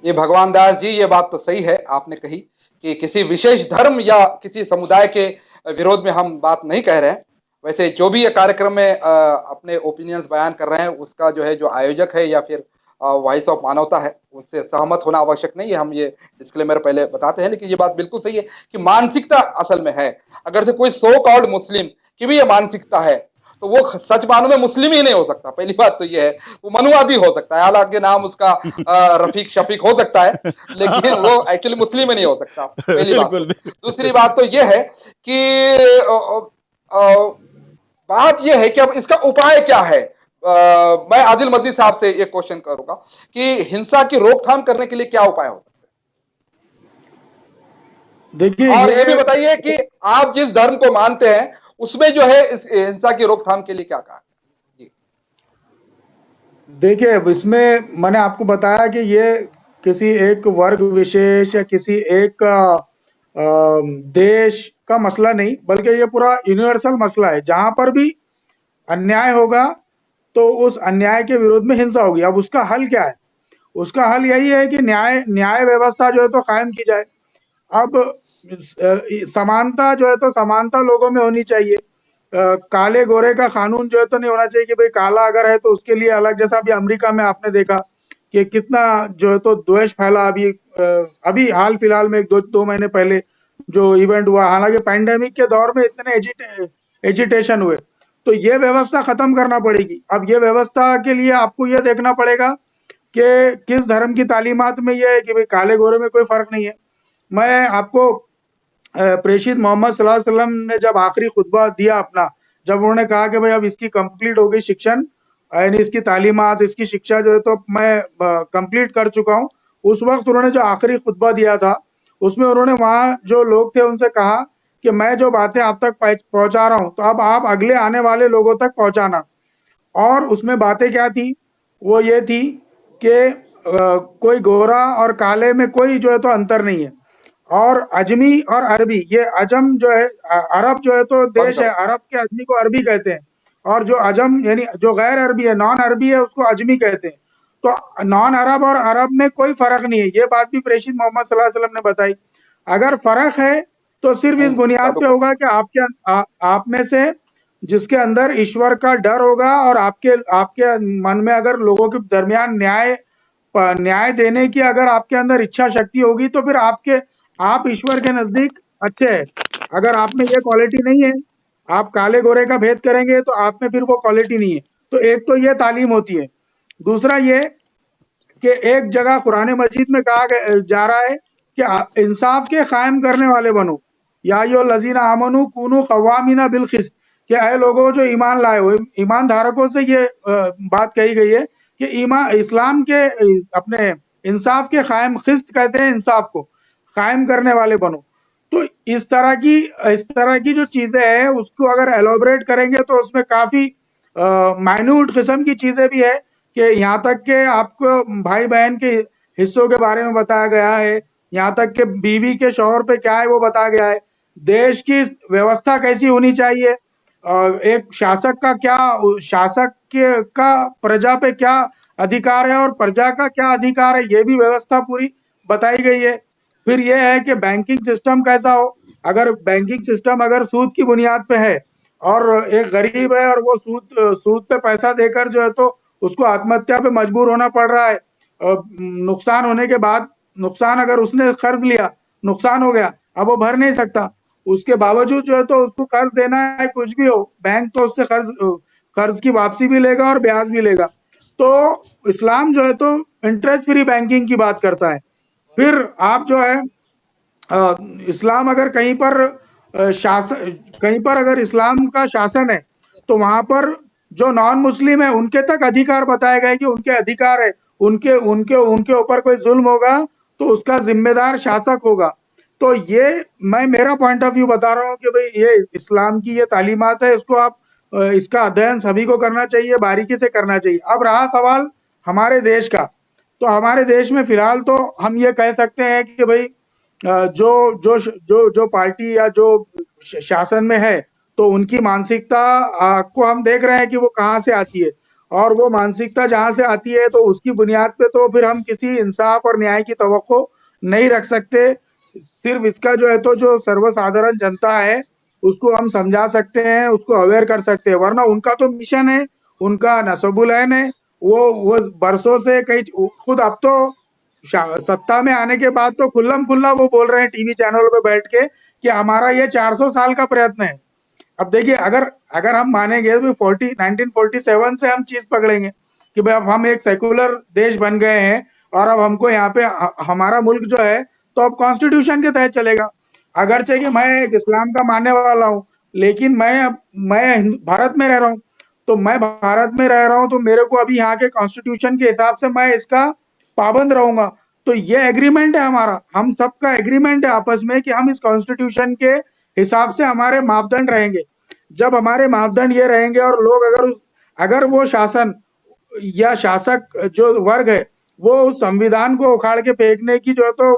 ये भगवान दास जी, ये बात तो सही है आपने कही कि किसी विशेष धर्म या किसी समुदाय के विरोध में हम बात नहीं कह रहे हैं। वैसे जो भी ये कार्यक्रम में अपने ओपिनियंस बयान कर रहे हैं, उसका जो है जो आयोजक है या फिर वॉइस ऑफ मानवता है, उससे सहमत होना आवश्यक नहीं है। हम ये डिस्क्लेमर पहले बताते हैं, लेकिन ये बात बिल्कुल सही है कि मानसिकता असल में है। अगर से कोई सो कॉल्ड मुस्लिम की भी ये मानसिकता है तो वो सच मानों में मुस्लिम ही नहीं हो सकता। पहली बात तो ये है, वो मनुवादी हो सकता है, हालांकि नाम उसका रफीक शफीक हो सकता है, लेकिन वो एक्चुअली मुस्लिम ही नहीं हो सकता, पहली बात तो। दूसरी बात तो ये है कि बात ये है कि अब इसका उपाय क्या है। मैं आदिल मदनी साहब से ये क्वेश्चन करूंगा कि हिंसा की रोकथाम करने के लिए क्या उपाय हो सकते हैं। देखिए, और ये भी बताइए कि आप जिस धर्म को मानते हैं उसमें जो है इस हिंसा की रोकथाम के लिए क्या कहा जी। देखिए, इसमें मैंने आपको बताया कि ये किसी एक वर्ग विशेष या किसी एक देश का मसला नहीं, बल्कि ये पूरा यूनिवर्सल मसला है। जहां पर भी अन्याय होगा तो उस अन्याय के विरोध में हिंसा होगी। अब उसका हल क्या है? उसका हल यही है कि न्याय व्यवस्था जो है तो कायम की जाए। अब समानता जो है तो समानता लोगों में होनी चाहिए। काले गोरे का कानून जो है तो नहीं होना चाहिए कि भाई काला अगर है तो उसके लिए अलग। जैसा अभी अमेरिका में आपने देखा कि कितना जो है तो द्वेष फैला। अभी हाल फिलहाल में दो महीने पहले जो इवेंट हुआ, हालांकि पैंडेमिक के दौर में इतने एजिटेशन हुए, तो ये व्यवस्था खत्म करना पड़ेगी। अब ये व्यवस्था के लिए आपको ये देखना पड़ेगा कि किस धर्म की तालीमात में ये है कि भाई काले गोरे में कोई फर्क नहीं है। मैं आपको प्रेषित मोहम्मद सल्लल्लाहु अलैहि वसल्लम ने जब आखिरी खुतबा दिया अपना, जब उन्होंने कहा कि भाई अब इसकी कंप्लीट हो गई शिक्षण, यानी इसकी तालीमात, इसकी शिक्षा जो है तो मैं कंप्लीट कर चुका हूं, उस वक्त उन्होंने जो आखिरी खुतबा दिया था उसमें उन्होंने वहां जो लोग थे उनसे कहा कि मैं जो बातें आप तक पहुंचा रहा हूं तो अब आप अगले आने वाले लोगों तक पहुंचाना। और उसमें बातें क्या थी? वो ये थी कि कोई गोरा और काले में कोई जो है तो अंतर नहीं है, और अजमी और अरबी, ये अजम जो है, अरब जो है तो देश है, अरब के आदमी को अरबी कहते हैं, और जो अजम यानी जो गैर अरबी है, नॉन अरबी है, उसको अजमी कहते हैं। तो नॉन अरब और अरब में कोई फर्क नहीं है। ये बात भी प्रेषित मोहम्मद सल्लल्लाहु अलैहि वसल्लम ने बताई। अगर फर्क है तो सिर्फ इस बुनियाद पे होगा कि आप में से जिसके अंदर ईश्वर का डर होगा और आपके मन में अगर लोगों के दरमियान न्याय देने की अगर आपके अंदर इच्छा शक्ति होगी तो फिर आप ईश्वर के नजदीक अच्छे हैं। अगर आप में ये क्वालिटी नहीं है, आप काले गोरे का भेद करेंगे तो आप में फिर वो क्वालिटी नहीं है। तो एक तो ये तालीम होती है। दूसरा ये कि एक जगह कुरान मजीद में कहा जा रहा है कि इंसाफ के कायम करने वाले बनो, या यो लजीना आमनु कुनु कवामीना बिल किस्त, कि ऐ लोगों जो ईमान लाए हो। ईमान धारकों से ये बात कही गई है कि इस्लाम के अपने इंसाफ के कायम, किस्त कहते हैं इंसाफ को, कायम करने वाले बनो। तो इस तरह की जो चीजें हैं उसको अगर एलोबरेट करेंगे तो उसमें काफी माइन्यूट किस्म की चीजें भी है कि यहाँ तक के आपको भाई बहन के हिस्सों के बारे में बताया गया है, यहाँ तक के बीवी के शौहर पे क्या है वो बताया गया है, देश की व्यवस्था कैसी होनी चाहिए, एक शासक का प्रजा पे क्या अधिकार है और प्रजा का क्या अधिकार है, ये भी व्यवस्था पूरी बताई गई है। फिर ये है कि बैंकिंग सिस्टम कैसा हो, अगर बैंकिंग सिस्टम अगर सूद की बुनियाद पे है और एक गरीब है और वो सूद पे पैसा देकर जो है तो उसको आत्महत्या पे मजबूर होना पड़ रहा है, नुकसान होने के बाद, नुकसान अगर उसने कर्ज लिया, नुकसान हो गया, अब वो भर नहीं सकता, उसके बावजूद जो है तो उसको कर्ज देना है, कुछ भी हो, बैंक तो उससे कर्ज की वापसी भी लेगा और ब्याज भी लेगा। तो इस्लाम जो है तो इंटरेस्ट फ्री बैंकिंग की बात करता है। फिर आप जो है इस्लाम अगर कहीं पर कहीं पर अगर इस्लाम का शासन है तो वहां पर जो नॉन मुस्लिम है उनके तक अधिकार बताए गए कि उनके अधिकार है, उनके उनके उनके ऊपर कोई जुल्म होगा तो उसका जिम्मेदार शासक होगा। तो ये मैं मेरा पॉइंट ऑफ व्यू बता रहा हूँ कि भाई ये इस्लाम की ये तालीमात है, इसको आप इसका अध्ययन सभी को करना चाहिए, बारीकी से करना चाहिए। अब रहा सवाल हमारे देश का, तो हमारे देश में फिलहाल तो हम ये कह सकते हैं कि भाई जो जो जो जो पार्टी या जो शासन में है तो उनकी मानसिकता को हम देख रहे हैं कि वो कहाँ से आती है, और वो मानसिकता जहां से आती है तो उसकी बुनियाद पे तो फिर हम किसी इंसाफ और न्याय की तवक्को नहीं रख सकते। सिर्फ इसका जो है तो जो सर्वसाधारण जनता है उसको हम समझा सकते हैं, उसको अवेयर कर सकते हैं, वरना उनका तो मिशन है, उनका नसबुलैन है, वो बरसों से कई खुद अब तो सत्ता में आने के बाद तो खुल्लम खुल्ला वो बोल रहे हैं टीवी चैनल पे बैठ के कि हमारा ये 400 साल का प्रयत्न है। अब देखिए अगर अगर हम मानेंगे तो 1947 से हम चीज पकड़ेंगे कि भाई अब हम एक सेकुलर देश बन गए हैं और अब हमको यहाँ पे हमारा मुल्क जो है तो अब कॉन्स्टिट्यूशन के तहत चलेगा। अगरचे कि मैं एक इस्लाम का मानने वाला हूँ, लेकिन मैं भारत में रह रहा हूँ, तो मैं भारत में रह रहा हूँ तो मेरे को अभी यहाँ के कॉन्स्टिट्यूशन के हिसाब से मैं इसका पाबंद रहूंगा। तो ये एग्रीमेंट है हमारा, हम सबका एग्रीमेंट है आपस में कि हम इस कॉन्स्टिट्यूशन के हिसाब से हमारे मापदंड रहेंगे। जब हमारे मापदंड ये रहेंगे और लोग अगर वो शासन या शासक जो वर्ग है वो उस संविधान को उखाड़ के फेंकने की जो है तो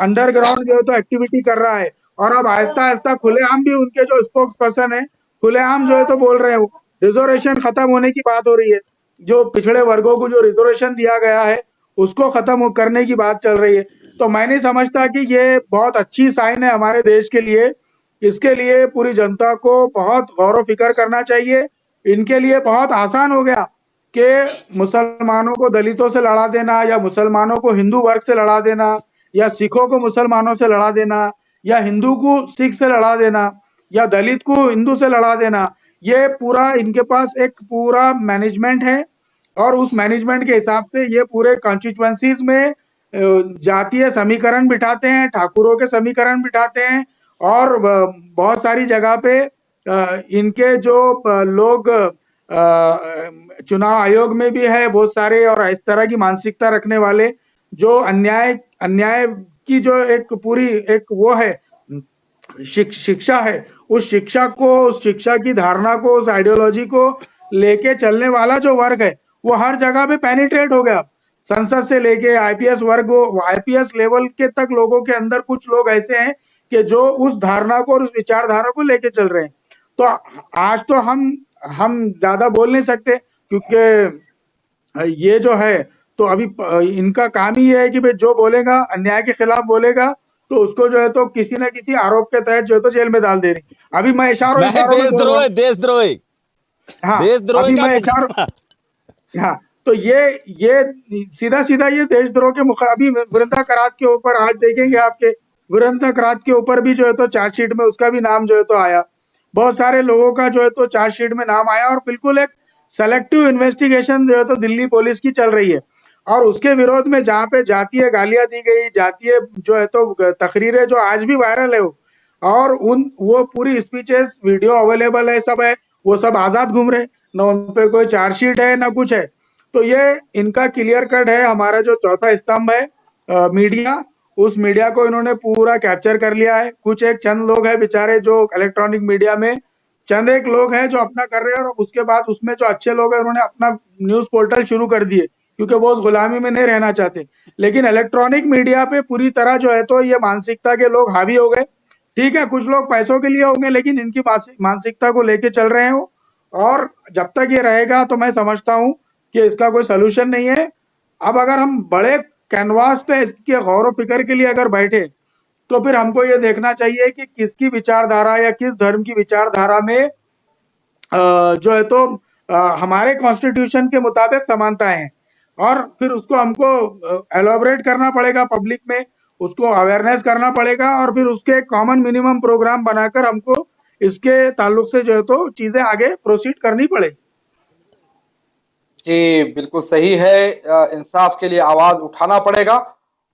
अंडरग्राउंड जो है तो एक्टिविटी कर रहा है, और अब आहिस्ता आहिस्ता खुलेआम भी उनके जो स्पोक्स पर्सन है खुलेआम जो है तो बोल रहे हैं रिजर्वेशन खत्म होने की बात हो रही है, जो पिछड़े वर्गों को जो रिजर्वेशन दिया गया है उसको खत्म करने की बात चल रही है। तो मैं नहीं समझता कि ये बहुत अच्छी साइन है हमारे देश के लिए। इसके लिए पूरी जनता को बहुत गौर फिक्र करना चाहिए। इनके लिए बहुत आसान हो गया कि मुसलमानों को दलितों से लड़ा देना, या मुसलमानों को हिंदू वर्ग से लड़ा देना, या सिखों को मुसलमानों से लड़ा देना, या हिंदू को सिख से लड़ा देना, या दलित को हिंदू से लड़ा देना। ये पूरा इनके पास एक पूरा मैनेजमेंट है और उस मैनेजमेंट के हिसाब से ये पूरे कॉन्स्टिट्यूएंसीज में जातीय समीकरण बिठाते हैं, ठाकुरों के समीकरण बिठाते हैं, और बहुत सारी जगह पे इनके जो लोग चुनाव आयोग में भी है बहुत सारे, और इस तरह की मानसिकता रखने वाले जो अन्याय की जो एक पूरी एक वो है शिक्षा है, उस शिक्षा को, उस शिक्षा की धारणा को, उस आइडियोलॉजी को लेके चलने वाला जो वर्ग है वो हर जगह पे पेनिट्रेट हो गया। संसद से लेके आईपीएस वर्ग, आईपीएस लेवल के तक लोगों के अंदर कुछ लोग ऐसे हैं कि जो उस धारणा को और उस विचारधारा को लेके चल रहे हैं। तो आज तो हम ज्यादा बोल नहीं सकते क्योंकि ये जो है तो अभी इनका काम ही ये है कि भाई जो बोलेगा अन्याय के खिलाफ बोलेगा तो उसको जो है तो किसी न किसी आरोप के तहत जो है तो जेल में डाल दे रही। अभी मैं इशारों में देशद्रोही हाँ देशद्रोही अभी मैं इशारों हाँ तो ये सीधा सीधा ये देशद्रोह के अभी वीरेंद्र करात के ऊपर आज देखेंगे आपके वीरेंद्र करात के ऊपर भी जो है तो चार्जशीट में उसका भी नाम जो है तो आया, बहुत सारे लोगों का जो है तो चार्जशीट में नाम आया, और बिल्कुल एक सेलेक्टिव इन्वेस्टिगेशन जो है तो दिल्ली पुलिस की चल रही है। और उसके विरोध में जहाँ पे जातीय गालियां दी गई, जातीय जो है तो तकरीरें जो आज भी वायरल है और वो पूरी स्पीचेस वीडियो अवेलेबल है, सब है, वो सब आजाद घूम रहे, न उन पे कोई चार्जशीट है ना कुछ है। तो ये इनका क्लियर कट है। हमारा जो चौथा स्तंभ है मीडिया, उस मीडिया को इन्होंने पूरा कैप्चर कर लिया है। कुछ एक चंद लोग हैं बेचारे जो इलेक्ट्रॉनिक मीडिया में चंद एक लोग हैं जो अपना कर रहे हैं, और उसके बाद उसमें जो अच्छे लोग हैं उन्होंने अपना न्यूज पोर्टल शुरू कर दिए क्योंकि वो उस गुलामी में नहीं रहना चाहते। लेकिन इलेक्ट्रॉनिक मीडिया पे पूरी तरह जो है तो ये मानसिकता के लोग हावी हो गए। ठीक है, कुछ लोग पैसों के लिए होंगे लेकिन इनकी मानसिकता को लेके चल रहे हैं वो, और जब तक ये रहेगा तो मैं समझता हूं कि इसका कोई सोल्यूशन नहीं है। अब अगर हम बड़े कैनवास पे इसके गौर फिक्र के लिए अगर बैठे तो फिर हमको ये देखना चाहिए कि किसकी विचारधारा या किस धर्म की विचारधारा में जो है तो हमारे कॉन्स्टिट्यूशन के मुताबिक समानताएं हैं, और फिर उसको हमको एलोबरेट करना पड़ेगा पब्लिक में, उसको अवेयरनेस करना पड़ेगा, और फिर उसके कॉमन मिनिमम प्रोग्राम बनाकर हमको इसके ताल्लुक से जो है तो चीजें आगे प्रोसीड करनी पड़ेगी। जी बिल्कुल सही है। इंसाफ के लिए आवाज उठाना पड़ेगा,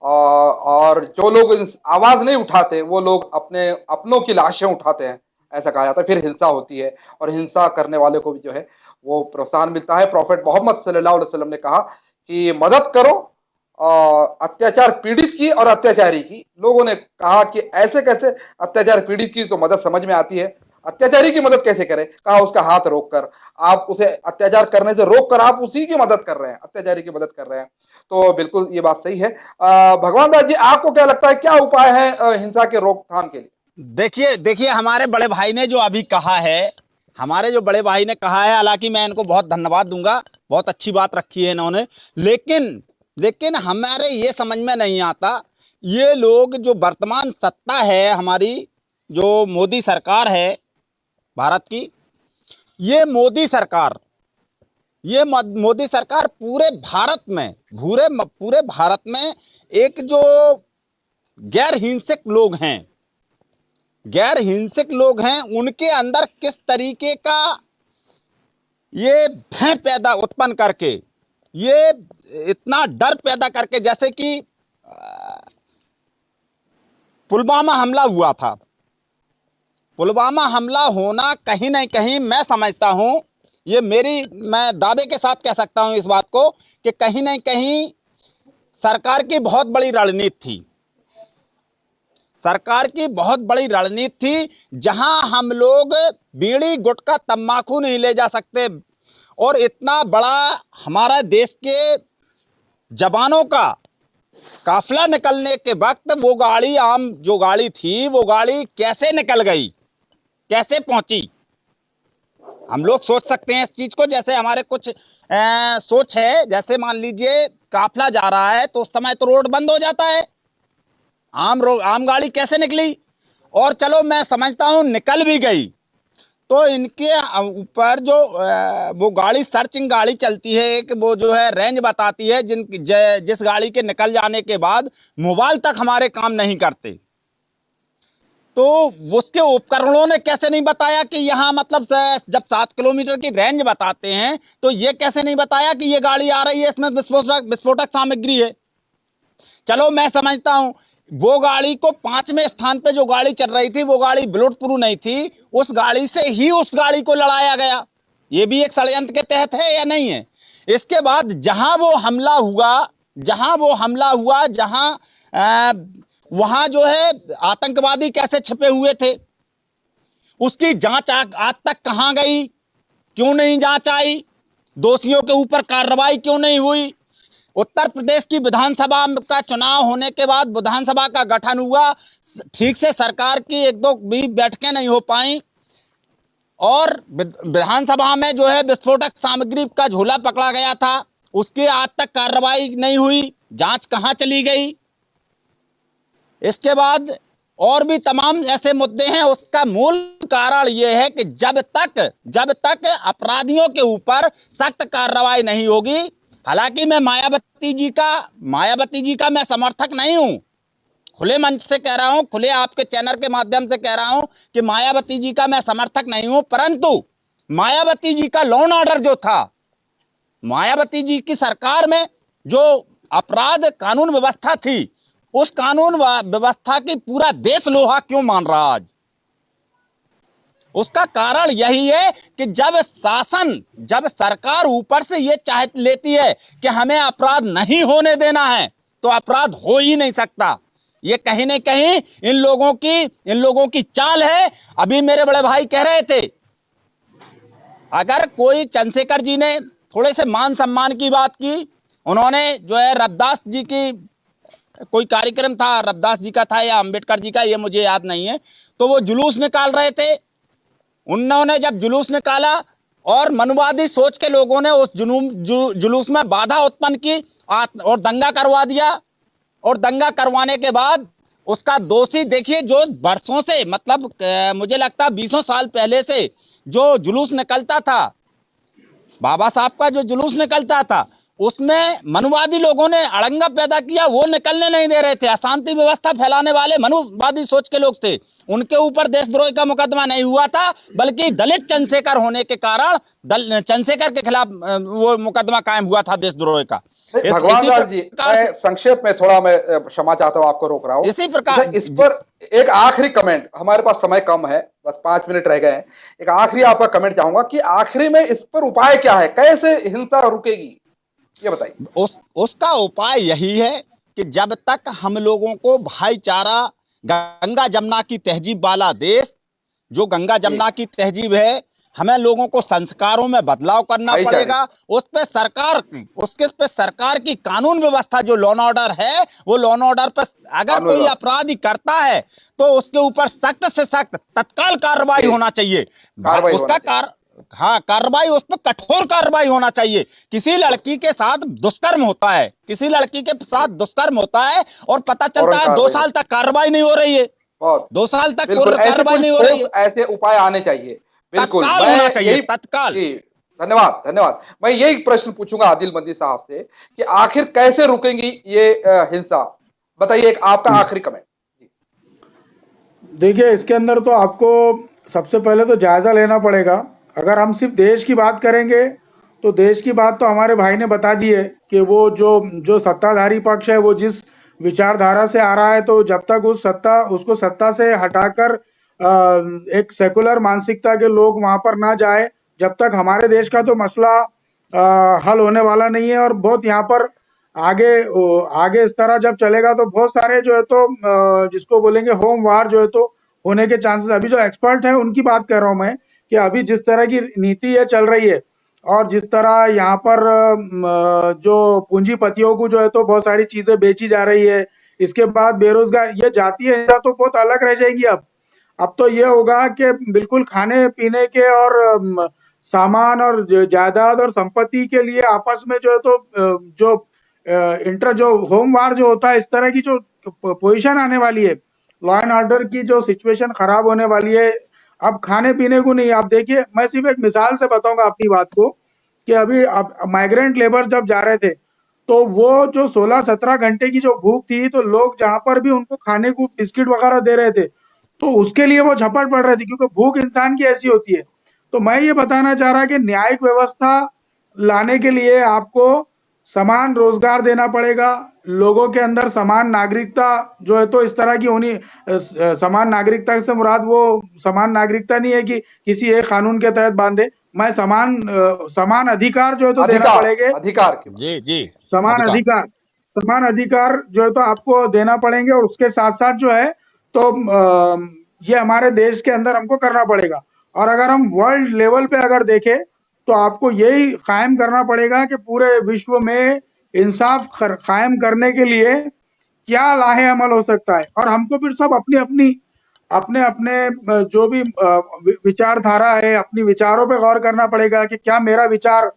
और जो लोग आवाज नहीं उठाते वो लोग अपने अपनों की लाशें उठाते हैं, ऐसा कहा जाता है, फिर हिंसा होती है, और हिंसा करने वाले को भी जो है वो प्रोत्साहन मिलता है। प्रॉफेट मोहम्मद सल्लल्लाहु अलैहि वसल्लम ने कहा कि मदद करो अत्याचार पीड़ित की और अत्याचारी की। लोगों ने कहा कि ऐसे कैसे, अत्याचार पीड़ित की तो मदद समझ में आती है, अत्याचारी की मदद कैसे करें? कहा उसका हाथ रोककर, आप उसे अत्याचार करने से रोककर आप उसी की मदद कर रहे हैं, अत्याचारी की मदद कर रहे हैं। तो बिल्कुल ये बात सही है। भगवान दास जी, आपको क्या लगता है, क्या उपाय है हिंसा के रोकथाम के लिए? देखिए देखिए, हमारे बड़े भाई ने जो अभी कहा है, हमारे जो बड़े भाई ने कहा है, हालांकि मैं इनको बहुत धन्यवाद दूंगा, बहुत अच्छी बात रखी है इन्होंने, लेकिन लेकिन हमारे ये समझ में नहीं आता, ये लोग जो वर्तमान सत्ता है हमारी, जो मोदी सरकार है भारत की, ये मोदी सरकार पूरे भारत में पूरे भारत में एक जो गैर हिंसक लोग हैं उनके अंदर किस तरीके का ये भय पैदा उत्पन्न करके, ये इतना डर पैदा करके, जैसे कि पुलवामा हमला हुआ था। पुलवामा हमला होना कहीं न कहीं, मैं समझता हूं, मैं दावे के साथ कह सकता हूं इस बात को, कि कहीं न कहीं सरकार की बहुत बड़ी रणनीति थी। सरकार की बहुत बड़ी रणनीति थी, जहां हम लोग बीड़ी गुटखा तंबाकू नहीं ले जा सकते, और इतना बड़ा हमारा देश के जवानों का काफिला निकलने के वक्त वो गाड़ी, आम जो गाड़ी थी, वो गाड़ी कैसे निकल गई, कैसे पहुंची? हम लोग सोच सकते हैं इस चीज को, जैसे हमारे कुछ सोच है, जैसे मान लीजिए काफिला जा रहा है तो उस समय तो रोड बंद हो जाता है, आम गाड़ी कैसे निकली? और चलो मैं समझता हूं निकल भी गई, तो इनके ऊपर जो वो गाड़ी, सर्चिंग गाड़ी चलती है एक, वो जो है रेंज बताती है, जिस गाड़ी के निकल जाने के बाद मोबाइल तक हमारे काम नहीं करते। तो उसके उपकरणों ने कैसे नहीं बताया कि यहाँ, मतलब जब 7 किलोमीटर की रेंज बताते हैं तो ये कैसे नहीं बताया कि ये गाड़ी आ रही है, इसमें विस्फोटक सामग्री है? चलो मैं समझता हूं वो गाड़ी को 5वें स्थान पे जो गाड़ी चल रही थी, वो गाड़ी बुलेट प्रूफ नहीं थी, उस गाड़ी से ही उस गाड़ी को लड़ाया गया। ये भी एक षड्यंत्र के तहत है या नहीं है? इसके बाद जहां वो हमला हुआ, वहां जो है आतंकवादी कैसे छिपे हुए थे, उसकी जांच आज तक कहां गई? क्यों नहीं जांच आई? दोषियों के ऊपर कार्रवाई क्यों नहीं हुई? उत्तर प्रदेश की विधानसभा का चुनाव होने के बाद विधानसभा का गठन हुआ, ठीक से सरकार की 1-2 भी बैठकें नहीं हो पाई, और विधानसभा में जो है विस्फोटक सामग्री का झोला पकड़ा गया था, उसकी आज तक कार्रवाई नहीं हुई, जांच कहां चली गई? इसके बाद और भी तमाम ऐसे मुद्दे हैं। उसका मूल कारण यह है कि जब तक अपराधियों के ऊपर सख्त कार्रवाई नहीं होगी, हालांकि मैं मायावती जी का मैं समर्थक नहीं हूं, खुले मंच से कह रहा हूं, खुले आपके चैनल के माध्यम से कह रहा हूं कि मायावती जी का मैं समर्थक नहीं हूं, परंतु मायावती जी का लॉ एंड ऑर्डर जो था, मायावती जी की सरकार में जो अपराध कानून व्यवस्था थी, उस कानून व्यवस्था की पूरा देश लोहा क्यों मान रहा आज? उसका कारण यही है कि जब सरकार ऊपर से ये चाह लेती है कि हमें अपराध नहीं होने देना है, तो अपराध हो ही नहीं सकता। ये कहीं न कहीं इन लोगों की चाल है। अभी मेरे बड़े भाई कह रहे थे, अगर कोई चंद्रशेखर जी ने थोड़े से मान सम्मान की बात की, उन्होंने जो है रविदास जी की कोई कार्यक्रम था, रविदास जी का था या अंबेडकर जी का, ये मुझे याद नहीं है, तो वो जुलूस निकाल रहे थे। उन्होंने जब जुलूस निकाला और मनुवादी सोच के लोगों ने उस जुलूस में बाधा उत्पन्न की और दंगा करवा दिया। और दंगा करवाने के बाद उसका दोषी देखिए, जो वर्षों से मतलब मुझे लगता है 20 साल पहले से जो जुलूस निकलता था, बाबा साहब का जो जुलूस निकलता था, उसमें मनुवादी लोगों ने अड़ंगा पैदा किया, वो निकलने नहीं दे रहे थे। अशांति व्यवस्था फैलाने वाले मनुवादी सोच के लोग थे। उनके ऊपर देशद्रोही का मुकदमा नहीं हुआ था, बल्कि दलित चंद्रशेखर होने के कारण चंद्रशेखर के खिलाफ वो मुकदमा कायम हुआ था देशद्रोही का। भगवान दास जी, मैं संक्षेप में थोड़ा मैं क्षमा चाहता हूं, आपको रोक रहा हूं। इसी प्रकार इस पर एक आखिरी कमेंट, हमारे पास समय कम है, बस 5 मिनट रह गए हैं। एक आखिरी आपका कमेंट चाहूंगा कि आखिरी में इस पर उपाय क्या है, कैसे हिंसा रुकेगी, ये बताइए। उसका उपाय यही है कि जब तक हम लोगों को भाईचारा, गंगा जमुना की तहजीब वाला देश, जो गंगा जमुना की तहजीब है, हमें लोगों को संस्कारों में बदलाव करना पड़ेगा। उस पे सरकार की कानून व्यवस्था, जो लॉ एंड ऑर्डर है, वो लॉ एंड ऑर्डर पर अगर कोई अपराधी करता है तो उसके ऊपर सख्त से सख्त तत्काल कार्रवाई होना चाहिए। कार्रवाई उस पर कठोर कार्रवाई होना चाहिए। किसी लड़की के साथ दुष्कर्म होता है, किसी लड़की के साथ दुष्कर्म होता है और पता चलता है 2 साल तक कार्रवाई नहीं हो रही है, 2 साल तक कार्रवाई नहीं हो रही है। ऐसे उपाय आने चाहिए, बिल्कुल होना चाहिए, तत्काल। धन्यवाद धन्यवाद। मैं यही प्रश्न पूछूंगा आदिल मदनी साहब से कि आखिर कैसे रुकेंगी ये हिंसा, बताइए, एक आपका आखिरी कमेंट। देखिए, इसके अंदर तो आपको सबसे पहले तो जायजा लेना पड़ेगा। अगर हम सिर्फ देश की बात करेंगे तो देश की बात तो हमारे भाई ने बता दी है कि वो जो सत्ताधारी पक्ष है वो जिस विचारधारा से आ रहा है, तो जब तक उसको सत्ता से हटाकर एक सेकुलर मानसिकता के लोग वहां पर ना जाए, जब तक हमारे देश का तो मसला हल होने वाला नहीं है। और बहुत यहाँ पर आगे इस तरह जब चलेगा तो बहुत सारे जो है तो जिसको बोलेंगे होम वार जो है तो होने के चांसेस। अभी जो एक्सपर्ट है उनकी बात कर रहा हूं मैं कि अभी जिस तरह की नीति ये चल रही है और जिस तरह यहाँ पर जो पूंजीपतियों को जो है तो बहुत सारी चीजें बेची जा रही है, इसके बाद बेरोजगार, ये जातीय हिंसा तो बहुत अलग रह जाएगी। अब तो ये होगा कि बिल्कुल खाने पीने के और सामान और जायदाद और संपत्ति के लिए आपस में जो है तो जो होम वार जो होता है, इस तरह की जो पोजीशन आने वाली है, लॉ एंड ऑर्डर की जो सिचुएशन खराब होने वाली है। अब खाने पीने को नहीं, आप देखिए, मैं सिर्फ एक मिसाल से बताऊंगा अपनी बात को कि अभी माइग्रेंट लेबर जब जा रहे थे तो वो जो 16-17 घंटे की जो भूख थी, तो लोग जहां पर भी उनको खाने को बिस्किट वगैरह दे रहे थे तो उसके लिए वो झपट पड़ रहे थे, क्योंकि भूख इंसान की ऐसी होती है। तो मैं ये बताना चाह रहा कि न्यायिक व्यवस्था लाने के लिए आपको समान रोजगार देना पड़ेगा, लोगों के अंदर समान नागरिकता जो है तो इस तरह की होनी। समान नागरिकता से मुराद वो समान नागरिकता नहीं है कि किसी एक कानून के तहत बांधे, मैं समान अधिकार जो है तो देना पड़ेंगे। अधिकार जी समान अधिकार जो है तो आपको देना पड़ेंगे। और उसके साथ साथ जो है तो ये हमारे देश के अंदर हमको करना पड़ेगा। और अगर हम वर्ल्ड लेवल पे अगर देखें तो आपको यही कायम करना पड़ेगा कि पूरे विश्व में इंसाफ कायम करने के लिए क्या लाहे अमल हो सकता है। और हमको फिर सब अपने अपने जो भी विचारधारा है, अपनी विचारों पे गौर करना पड़ेगा कि क्या मेरा विचार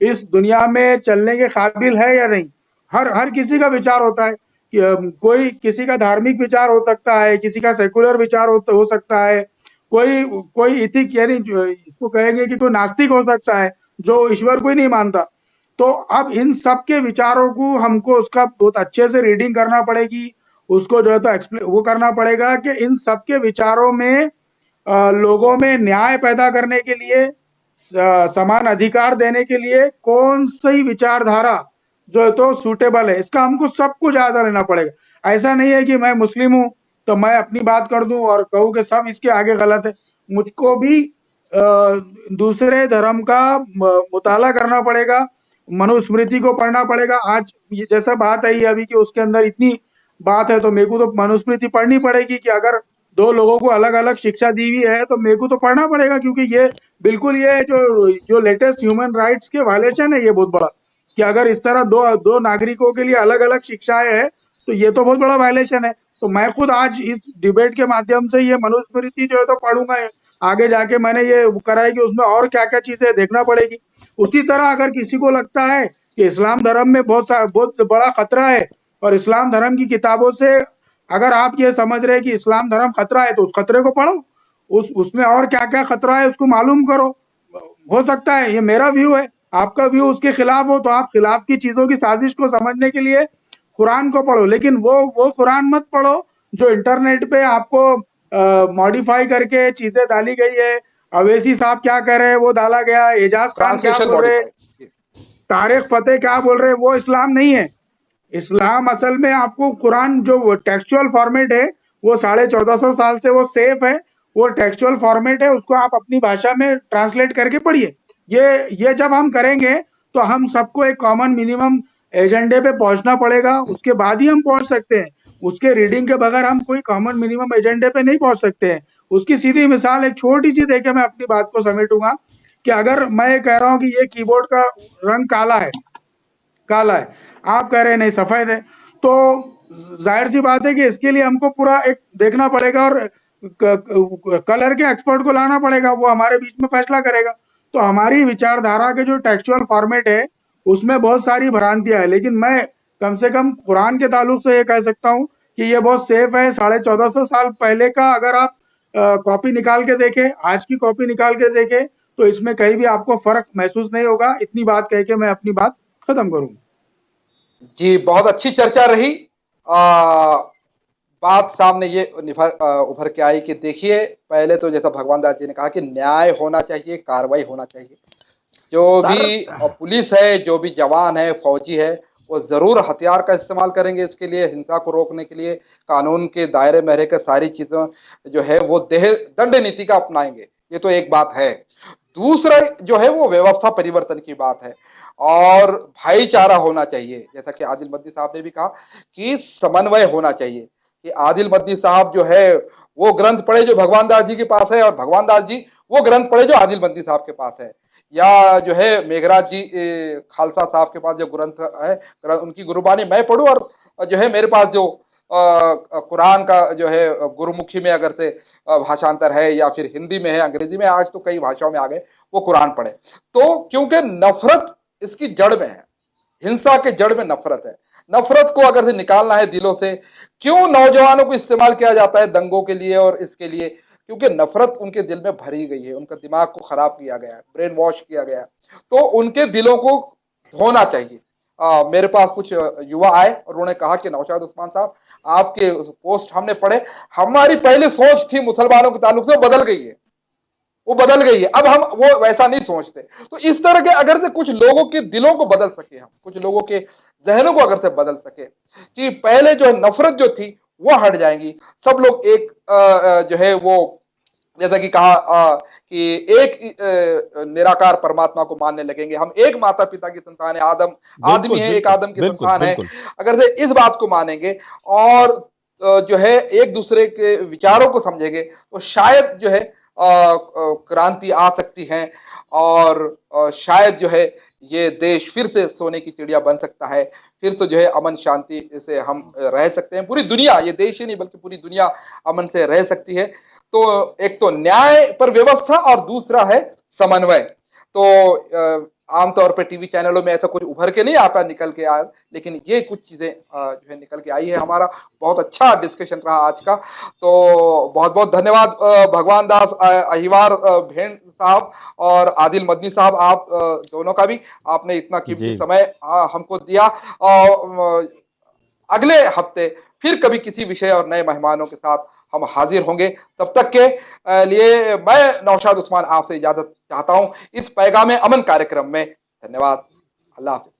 इस दुनिया में चलने के काबिल है या नहीं। हर किसी का विचार होता है, कोई किसी का धार्मिक विचार हो सकता है, किसी का सेकुलर विचार हो सकता है, कोई इथिक यानी इसको कहेंगे कि कोई नास्तिक हो सकता है जो ईश्वर को ही नहीं मानता। तो अब इन सब के विचारों को हमको उसका बहुत अच्छे से रीडिंग करना पड़ेगी, उसको जो है तो वो करना पड़ेगा कि इन सब के विचारों में लोगों में न्याय पैदा करने के लिए, समान अधिकार देने के लिए कौन सी विचारधारा जो है तो सूटेबल है, इसका हमको सबको ज्यादा लेना पड़ेगा। ऐसा नहीं है कि मैं मुस्लिम हूं तो मैं अपनी बात कर दूं और कहूं कि सब इसके आगे गलत है। मुझको भी दूसरे धर्म का मुताला करना पड़ेगा, मनुस्मृति को पढ़ना पड़ेगा। आज जैसा बात आई अभी कि उसके अंदर इतनी बात है तो मेरे को तो मनुस्मृति पढ़नी पड़ेगी कि अगर 2 लोगों को अलग अलग शिक्षा दी हुई है तो मेरे को तो पढ़ना पड़ेगा, क्योंकि ये बिल्कुल ये जो लेटेस्ट ह्यूमन राइट्स के वायलेशन है ये बहुत बड़ा, कि अगर इस तरह दो नागरिकों के लिए अलग अलग शिक्षाएं है तो ये तो बहुत बड़ा वायलेशन है। तो मैं खुद आज इस डिबेट के माध्यम से ये मनुस्मृति जो है तो पढ़ूंगा, आगे जाके मैंने ये करा है कि उसमें और क्या क्या चीजें देखना पड़ेगी। उसी तरह अगर किसी को लगता है कि इस्लाम धर्म में बहुत बड़ा खतरा है और इस्लाम धर्म की किताबों से अगर आप ये समझ रहे हैं कि इस्लाम धर्म खतरा है तो उस खतरे को पढ़ो, उसमें और क्या क्या खतरा है उसको मालूम करो। हो सकता है ये मेरा व्यू है, आपका व्यू उसके खिलाफ हो, तो आप खिलाफ की चीजों की साजिश को समझने के लिए कुरान को पढ़ो, लेकिन वो कुरान मत पढ़ो जो इंटरनेट पे आपको मॉडिफाई करके चीजें डाली गई है। अवैसी साहब क्या कह रहे हैं वो डाला गया है, एजाज खान क्या ट्रांसलेशन बोल रहे हैं, मॉडिफाई। तारिक फतेह क्या बोल रहे हैं, वो इस्लाम नहीं है। इस्लाम असल में आपको कुरान जो टेक्सचुअल फॉर्मेट है वो 1450 साल से वो सेफ है, वो टेक्सचुअल फॉर्मेट है, उसको आप अपनी भाषा में ट्रांसलेट करके पढ़िए। ये जब हम करेंगे तो हम सबको एक कॉमन मिनिमम एजेंडे पे पहुंचना पड़ेगा, उसके बाद ही हम पहुंच सकते हैं। उसके रीडिंग के बगैर हम कोई कॉमन मिनिमम एजेंडे पे नहीं पहुंच सकते हैं। उसकी सीधी मिसाल एक छोटी सी देके मैं अपनी बात को समेटूंगा कि अगर मैं कह रहा हूं कि ये कीबोर्ड का रंग काला है, आप कह रहे हैं नहीं सफेद है, तो जाहिर सी बात है कि इसके लिए हमको पूरा एक देखना पड़ेगा और कलर के एक्सपर्ट को लाना पड़ेगा, वो हमारे बीच में फैसला करेगा। तो हमारी विचारधारा के जो टेक्सचुअल फॉर्मेट है उसमें बहुत सारी भ्रांतियां है, लेकिन मैं कम से कम कुरान के ताल्लुक से ये कह सकता हूँ कि ये बहुत सेफ है। 1450 साल पहले का अगर आप कॉपी निकाल के देखें, आज की कॉपी निकाल के देखें, तो इसमें कहीं भी आपको फर्क महसूस नहीं होगा। इतनी बात कह के मैं अपनी बात खत्म करूंगा। जी, बहुत अच्छी चर्चा रही। बात सामने ये उभर के आई कि देखिए, पहले तो जैसा भगवान दास जी ने कहा कि न्याय होना चाहिए, कार्रवाई होना चाहिए। जो सर भी पुलिस है, जो भी जवान है, फौजी है, वो जरूर हथियार का इस्तेमाल करेंगे इसके लिए, हिंसा को रोकने के लिए, कानून के दायरे में रहकर सारी चीजें जो है वो देह दंड नीति का अपनाएंगे। ये तो एक बात है। दूसरा जो है वो व्यवस्था परिवर्तन की बात है और भाईचारा होना चाहिए। जैसा कि आदिल मदनी साहब ने भी कहा कि समन्वय होना चाहिए, कि आदिल मदनी साहब जो है वो ग्रंथ पढ़े जो भगवान दास जी के पास है और भगवान दास जी वो ग्रंथ पढ़े जो आदिल मदनी साहब के पास है, या जो है मेघराज जी खालसा साहब के पास जो ग्रंथ है उनकी गुरुबानी मैं पढ़ूं और जो है मेरे पास जो कुरान का जो है गुरुमुखी में अगर से भाषांतर है या फिर हिंदी में है, अंग्रेजी में, आज तो कई भाषाओं में आ गए, वो कुरान पढ़े। तो क्योंकि नफरत इसकी जड़ में है, हिंसा के जड़ में नफरत है। नफरत को अगर से निकालना है दिलों से, क्यों नौजवानों को इस्तेमाल किया जाता है दंगों के लिए और इसके लिए, क्योंकि नफरत उनके दिल में भरी गई है, उनका दिमाग को खराब किया गया है, ब्रेन वॉश किया गया है। तो उनके दिलों को धोना चाहिए। मेरे पास कुछ युवा आए और उन्होंने कहा कि नौशाद उस्मान साहब, आपके पोस्ट हमने पढ़े, हमारी पहले सोच थी मुसलमानों के ताल्लुक से वो बदल गई है, वो बदल गई है, अब हम वो वैसा नहीं सोचते। तो इस तरह के अगर से कुछ लोगों के दिलों को बदल सके, हम कुछ लोगों के जहनों को अगर से बदल सके कि पहले जो नफरत जो थी वो हट जाएंगी, सब लोग एक जो है वो जैसा कि कहा कि एक निराकार परमात्मा को मानने लगेंगे, हम एक माता पिता की संतान है, आदम आदमी बिल्कुल है, एक बिल्कुल आदम की बिल्कुल संतान है। बिल्कुल अगर से इस बात को मानेंगे और जो है एक दूसरे के विचारों को समझेंगे तो शायद जो है क्रांति आ सकती है और शायद जो है ये देश फिर से सोने की चिड़िया बन सकता है, फिर से जो है अमन शांति से हम रह सकते हैं। पूरी दुनिया, ये देश ही नहीं बल्कि पूरी दुनिया अमन से रह सकती है। तो एक तो न्याय पर व्यवस्था और दूसरा है समन्वय। तो आमतौर पर टीवी चैनलों में ऐसा कुछ उभर के नहीं आता निकल के आज, लेकिन ये कुछ चीजें जो है निकल के आई है। हमारा बहुत अच्छा डिस्कशन रहा आज का, तो बहुत बहुत धन्यवाद भगवान दास अहिवार भेंड साहब और आदिल मदनी साहब, आप दोनों का भी, आपने इतना कीमती जी समय हमको दिया। अगले हफ्ते फिर कभी किसी विषय और नए मेहमानों के साथ हम हाजिर होंगे। तब तक के लिए मैं नौशाद उस्मान आपसे इजाजत चाहता हूं इस पैगाम अमन कार्यक्रम में। धन्यवाद। अल्लाह हाफिज।